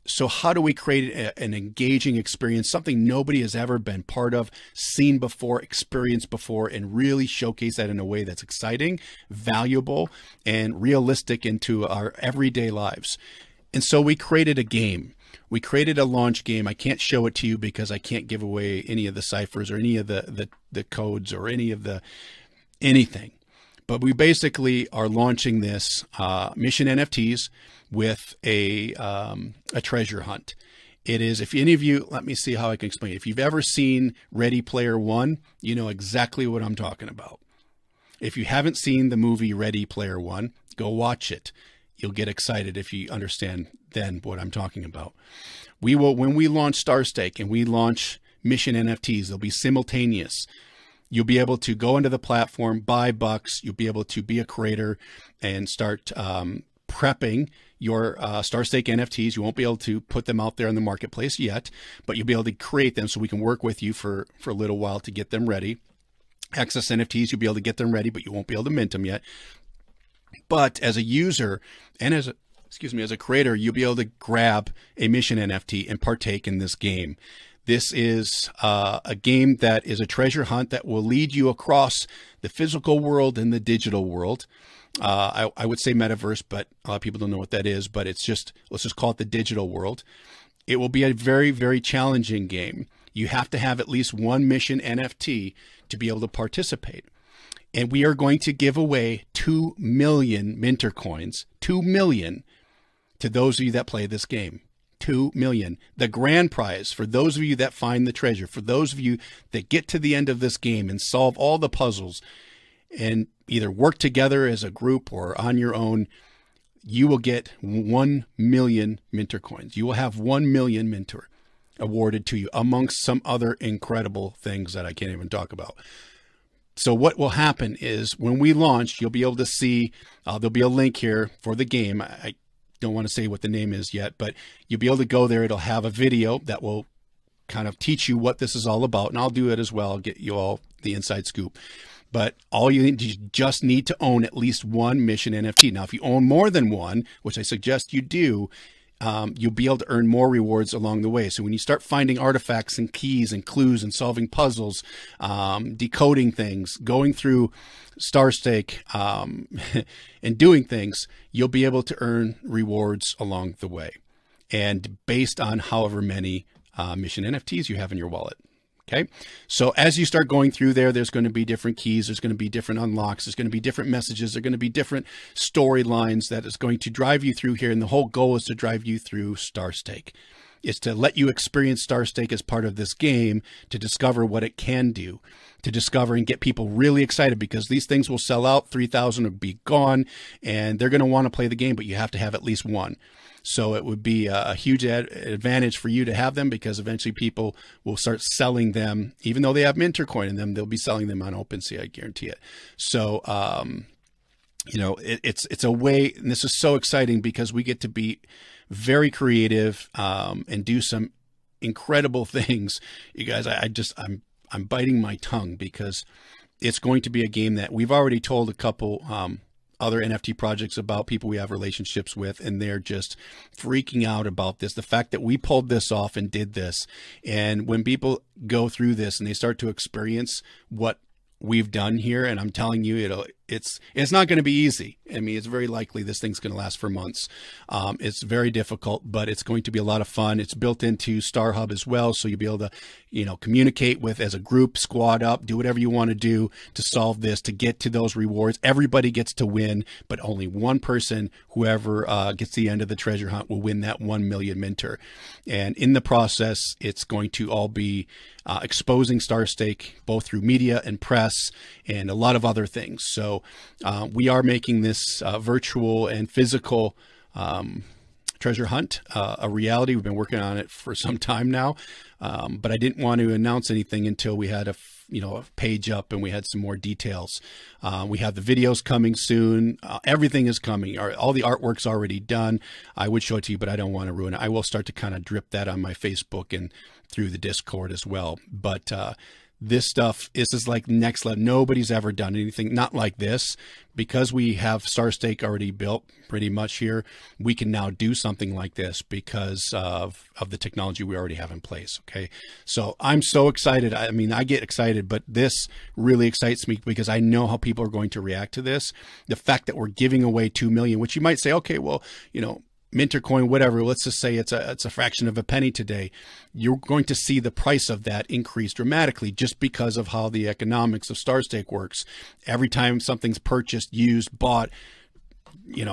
So how do we create an engaging experience, something nobody has ever been part of, seen before, experienced before, and really showcase that in a way that's exciting, valuable, and realistic into our everyday lives? And so we created a game. We created a launch game. I can't show it to you because I can't give away any of the ciphers or any of the codes or anything. But we basically are launching this Mission NFTs with a treasure hunt. It is, if any of you, let me see how I can explain it. If you've ever seen Ready Player One, you know exactly what I'm talking about. If you haven't seen the movie Ready Player One, go watch it. You'll get excited if you understand then what I'm talking about. We will, when we launch Starstake and we launch Mission NFTs, they'll be simultaneous. You'll be able to go into the platform, buy bucks. You'll be able to be a creator and start prepping your Starstake NFTs. You won't be able to put them out there in the marketplace yet, but you'll be able to create them so we can work with you for a little while to get them ready. Access NFTs, you'll be able to get them ready, but you won't be able to mint them yet. But as a user and as a creator, you'll be able to grab a Mission NFT and partake in this game. This is a game that is a treasure hunt that will lead you across the physical world and the digital world. I would say metaverse, but a lot of people don't know what that is, but let's just call it the digital world. It will be a very, very challenging game. You have to have at least one Mission NFT to be able to participate. And we are going to give away 2 million Minter coins, 2 million, to those of you that play this game. 2 million. The grand prize for those of you that find the treasure, for those of you that get to the end of this game and solve all the puzzles and either work together as a group or on your own, you will get 1 million Minter coins. You will have 1 million Minter awarded to you, amongst some other incredible things that I can't even talk about. So what will happen is when we launch, you'll be able to see, there'll be a link here for the game. I don't want to say what the name is yet, but you'll be able to go there. It'll have a video that will kind of teach you what this is all about. And I'll do it as well. I'll get you all the inside scoop. But you just need to own at least one Mission NFT. Now, if you own more than one, which I suggest you do, you'll be able to earn more rewards along the way. So when you start finding artifacts and keys and clues and solving puzzles, decoding things, going through Starstake, and doing things, you'll be able to earn rewards along the way. And based on however many Mission NFTs you have in your wallet. Okay, so as you start going through there, there's going to be different keys, there's going to be different unlocks, there's going to be different messages, there's going to be different storylines that is going to drive you through here. And the whole goal is to drive you through Starstake. It's to let you experience Starstake as part of this game, to discover what it can do, to discover and get people really excited, because these things will sell out, 3,000 will be gone, and they're going to want to play the game, but you have to have at least one. So it would be a huge advantage for you to have them, because eventually people will start selling them. Even though they have Minter coin in them, they'll be selling them on OpenSea, I guarantee it. So, it's a way, and this is so exciting because we get to be very creative and do some incredible things. You guys, I'm biting my tongue, because it's going to be a game that we've already told a couple other NFT projects about, people we have relationships with, and they're just freaking out about this. The fact that we pulled this off and did this. And when people go through this and they start to experience what we've done here, and I'm telling you, it's not going to be easy. I mean, it's very likely this thing's going to last for months. It's very difficult, but it's going to be a lot of fun. It's built into Star Hub as well, so you'll be able to, communicate with as a group, squad up, do whatever you want to do to solve this, to get to those rewards. Everybody gets to win, but only one person, whoever gets to the end of the treasure hunt, will win that 1 million Minter. And in the process, it's going to all be exposing Starstake, both through media and press and a lot of other things. So we are making this virtual and physical treasure hunt a reality. We've been working on it for some time now, but I didn't want to announce anything until we had a page up and we had some more details. We have the videos coming soon. Everything is coming. All the artwork's already done. I would show it to you, but I don't want to ruin it. I will start to kind of drip that on my Facebook and through the Discord as well. But this stuff is like next level. Nobody's ever done anything not like this. Because we have Starstake already built pretty much here, we can now do something like this because of the technology we already have in place. Okay, so I'm so excited. I mean, I get excited, but this really excites me because I know how people are going to react to this. The fact that we're giving away 2 million, which you might say, okay, well, Minter coin, whatever, let's just say it's a fraction of a penny today. You're going to see the price of that increase dramatically just because of how the economics of Starstake works. Every time something's purchased, used, bought,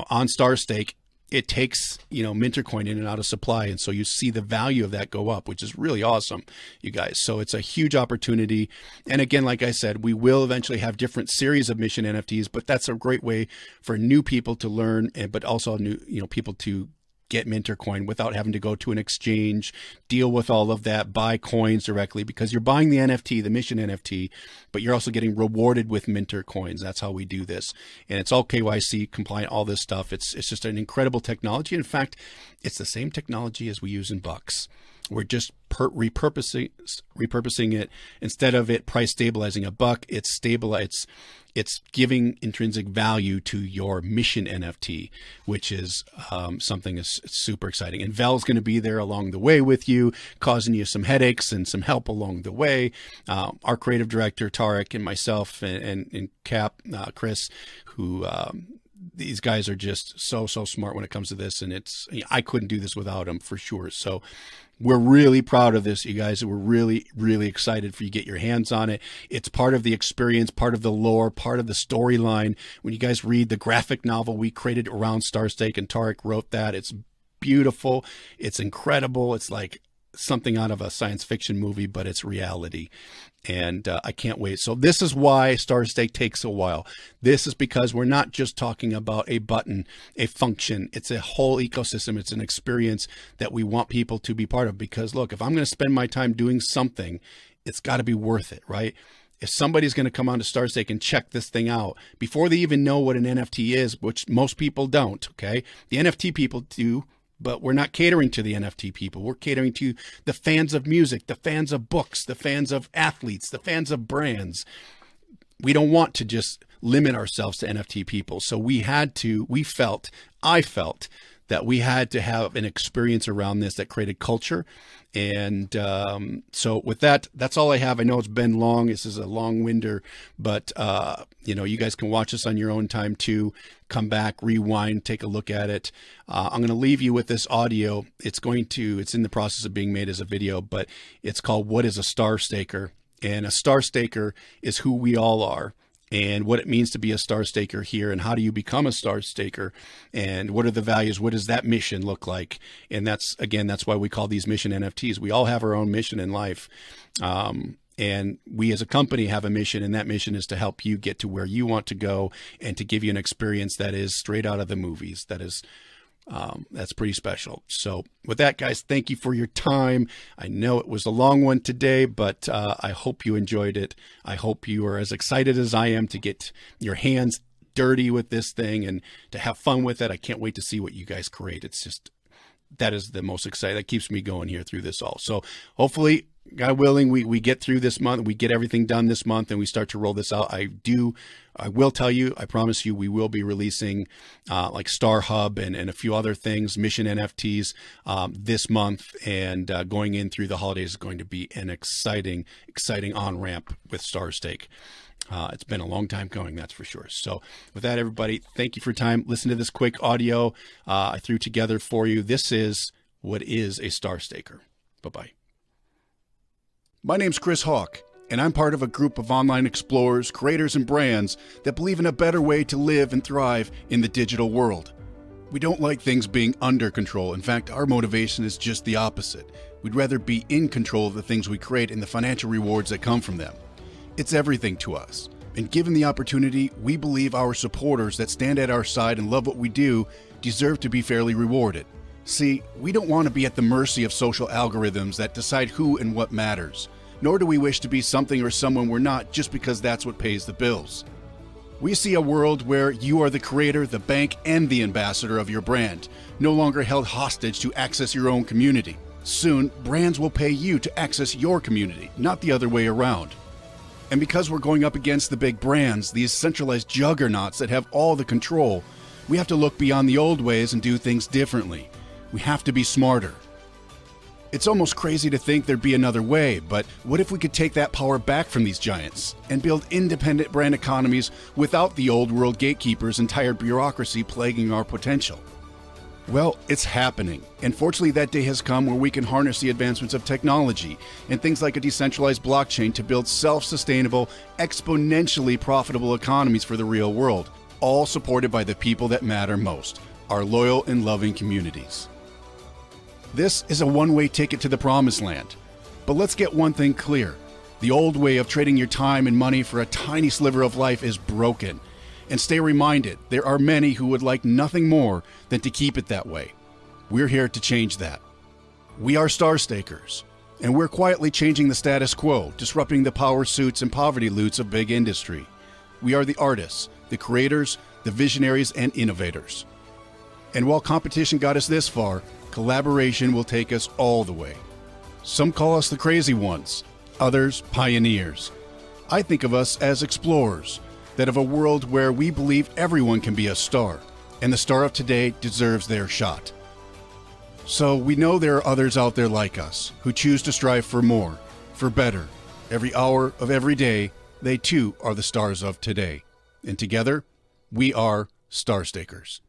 on Starstake, it takes, Minter coin in and out of supply. And so you see the value of that go up, which is really awesome, you guys. So it's a huge opportunity. And again, like I said, we will eventually have different series of mission NFTs, but that's a great way for new people to learn, but also new, people to get Minter coin without having to go to an exchange, deal with all of that, buy coins directly, because you're buying the NFT, the mission NFT, but you're also getting rewarded with Minter coins. That's how we do this. And it's all KYC compliant, all this stuff. It's just an incredible technology. In fact, it's the same technology as we use in Bucks. We're just repurposing it. Instead of it price stabilizing a buck, it's giving intrinsic value to your mission NFT, which is something is super exciting. And Val's going to be there along the way with you, causing you some headaches and some help along the way. Our creative director, Tarek, and myself and Cap, Chris, who these guys are just so smart when it comes to this. And I couldn't do this without them for sure. So we're really proud of this, you guys. We're really, really excited for you to get your hands on it. It's part of the experience, part of the lore, part of the storyline. When you guys read the graphic novel we created around Starstake, and Tarek wrote that, it's beautiful. It's incredible. It's like something out of a science fiction movie, but it's reality. And I can't wait. So this is why Starstake takes a while. This is because we're not just talking about a button, a function. It's a whole ecosystem. It's an experience that we want people to be part of. Because look, if I'm going to spend my time doing something, it's got to be worth it, right? If somebody's going to come onto Starstake and check this thing out before they even know what an NFT is, which most people don't, okay? The NFT people do. But we're not catering to the NFT people. We're catering to the fans of music, the fans of books, the fans of athletes, the fans of brands. We don't want to just limit ourselves to NFT people. So I felt that we had to have an experience around this that created culture. And so with that, that's all I have. I know it's been long. This is a long winder, but you guys can watch this on your own time too. Come back, rewind, take a look at it. I'm going to leave you with this audio. It's in the process of being made as a video, but it's called "What is a Star Staker?" And a Star Staker is who we all are, and what it means to be a Star Staker here, and how do you become a Star Staker, and what are the values? What does that mission look like? And that's why we call these mission NFTs. We all have our own mission in life. And we as a company have a mission, and that mission is to help you get to where you want to go and to give you an experience that is straight out of the movies. That's pretty special. So with that, guys, thank you for your time. I know it was a long one today, but I hope you enjoyed it. I hope you are as excited as I am to get your hands dirty with this thing and to have fun with it. I can't wait to see what you guys create. That is the most exciting. That keeps me going here through this all. So hopefully, God willing, we get through this month, we get everything done this month, and we start to roll this out. I will tell you, I promise you, we will be releasing like Star Hub and a few other things, mission NFTs this month, and going in through the holidays is going to be an exciting on-ramp with Starstake. It's been a long time going, that's for sure. So with that, everybody, thank you for your time. Listen to this quick audio I threw together for you. This is what is a Star Staker. Bye-bye. My name's Chris Hawk, and I'm part of a group of online explorers, creators, and brands that believe in a better way to live and thrive in the digital world. We don't like things being under control. In fact, our motivation is just the opposite. We'd rather be in control of the things we create and the financial rewards that come from them. It's everything to us. And given the opportunity, we believe our supporters that stand at our side and love what we do deserve to be fairly rewarded. See, we don't want to be at the mercy of social algorithms that decide who and what matters. Nor do we wish to be something or someone we're not just because that's what pays the bills. We see a world where you are the creator, the bank, and the ambassador of your brand, no longer held hostage to access your own community. Soon, brands will pay you to access your community, not the other way around. And because we're going up against the big brands, these centralized juggernauts that have all the control, we have to look beyond the old ways and do things differently. We have to be smarter. It's almost crazy to think there'd be another way, but what if we could take that power back from these giants and build independent brand economies without the old world gatekeepers and tired bureaucracy plaguing our potential? Well, it's happening, and fortunately that day has come where we can harness the advancements of technology and things like a decentralized blockchain to build self-sustainable, exponentially profitable economies for the real world, all supported by the people that matter most, our loyal and loving communities. This is a one-way ticket to the promised land. But let's get one thing clear. The old way of trading your time and money for a tiny sliver of life is broken. And stay reminded, there are many who would like nothing more than to keep it that way. We're here to change that. We are Star Stakers, and we're quietly changing the status quo, disrupting the power suits and poverty loots of big industry. We are the artists, the creators, the visionaries, and innovators. And while competition got us this far, collaboration will take us all the way. Some call us the crazy ones, others pioneers. I think of us as explorers, that of a world where we believe everyone can be a star, and the star of today deserves their shot. So we know there are others out there like us, who choose to strive for more, for better. Every hour of every day, they too are the stars of today. And together, we are Star Stakers.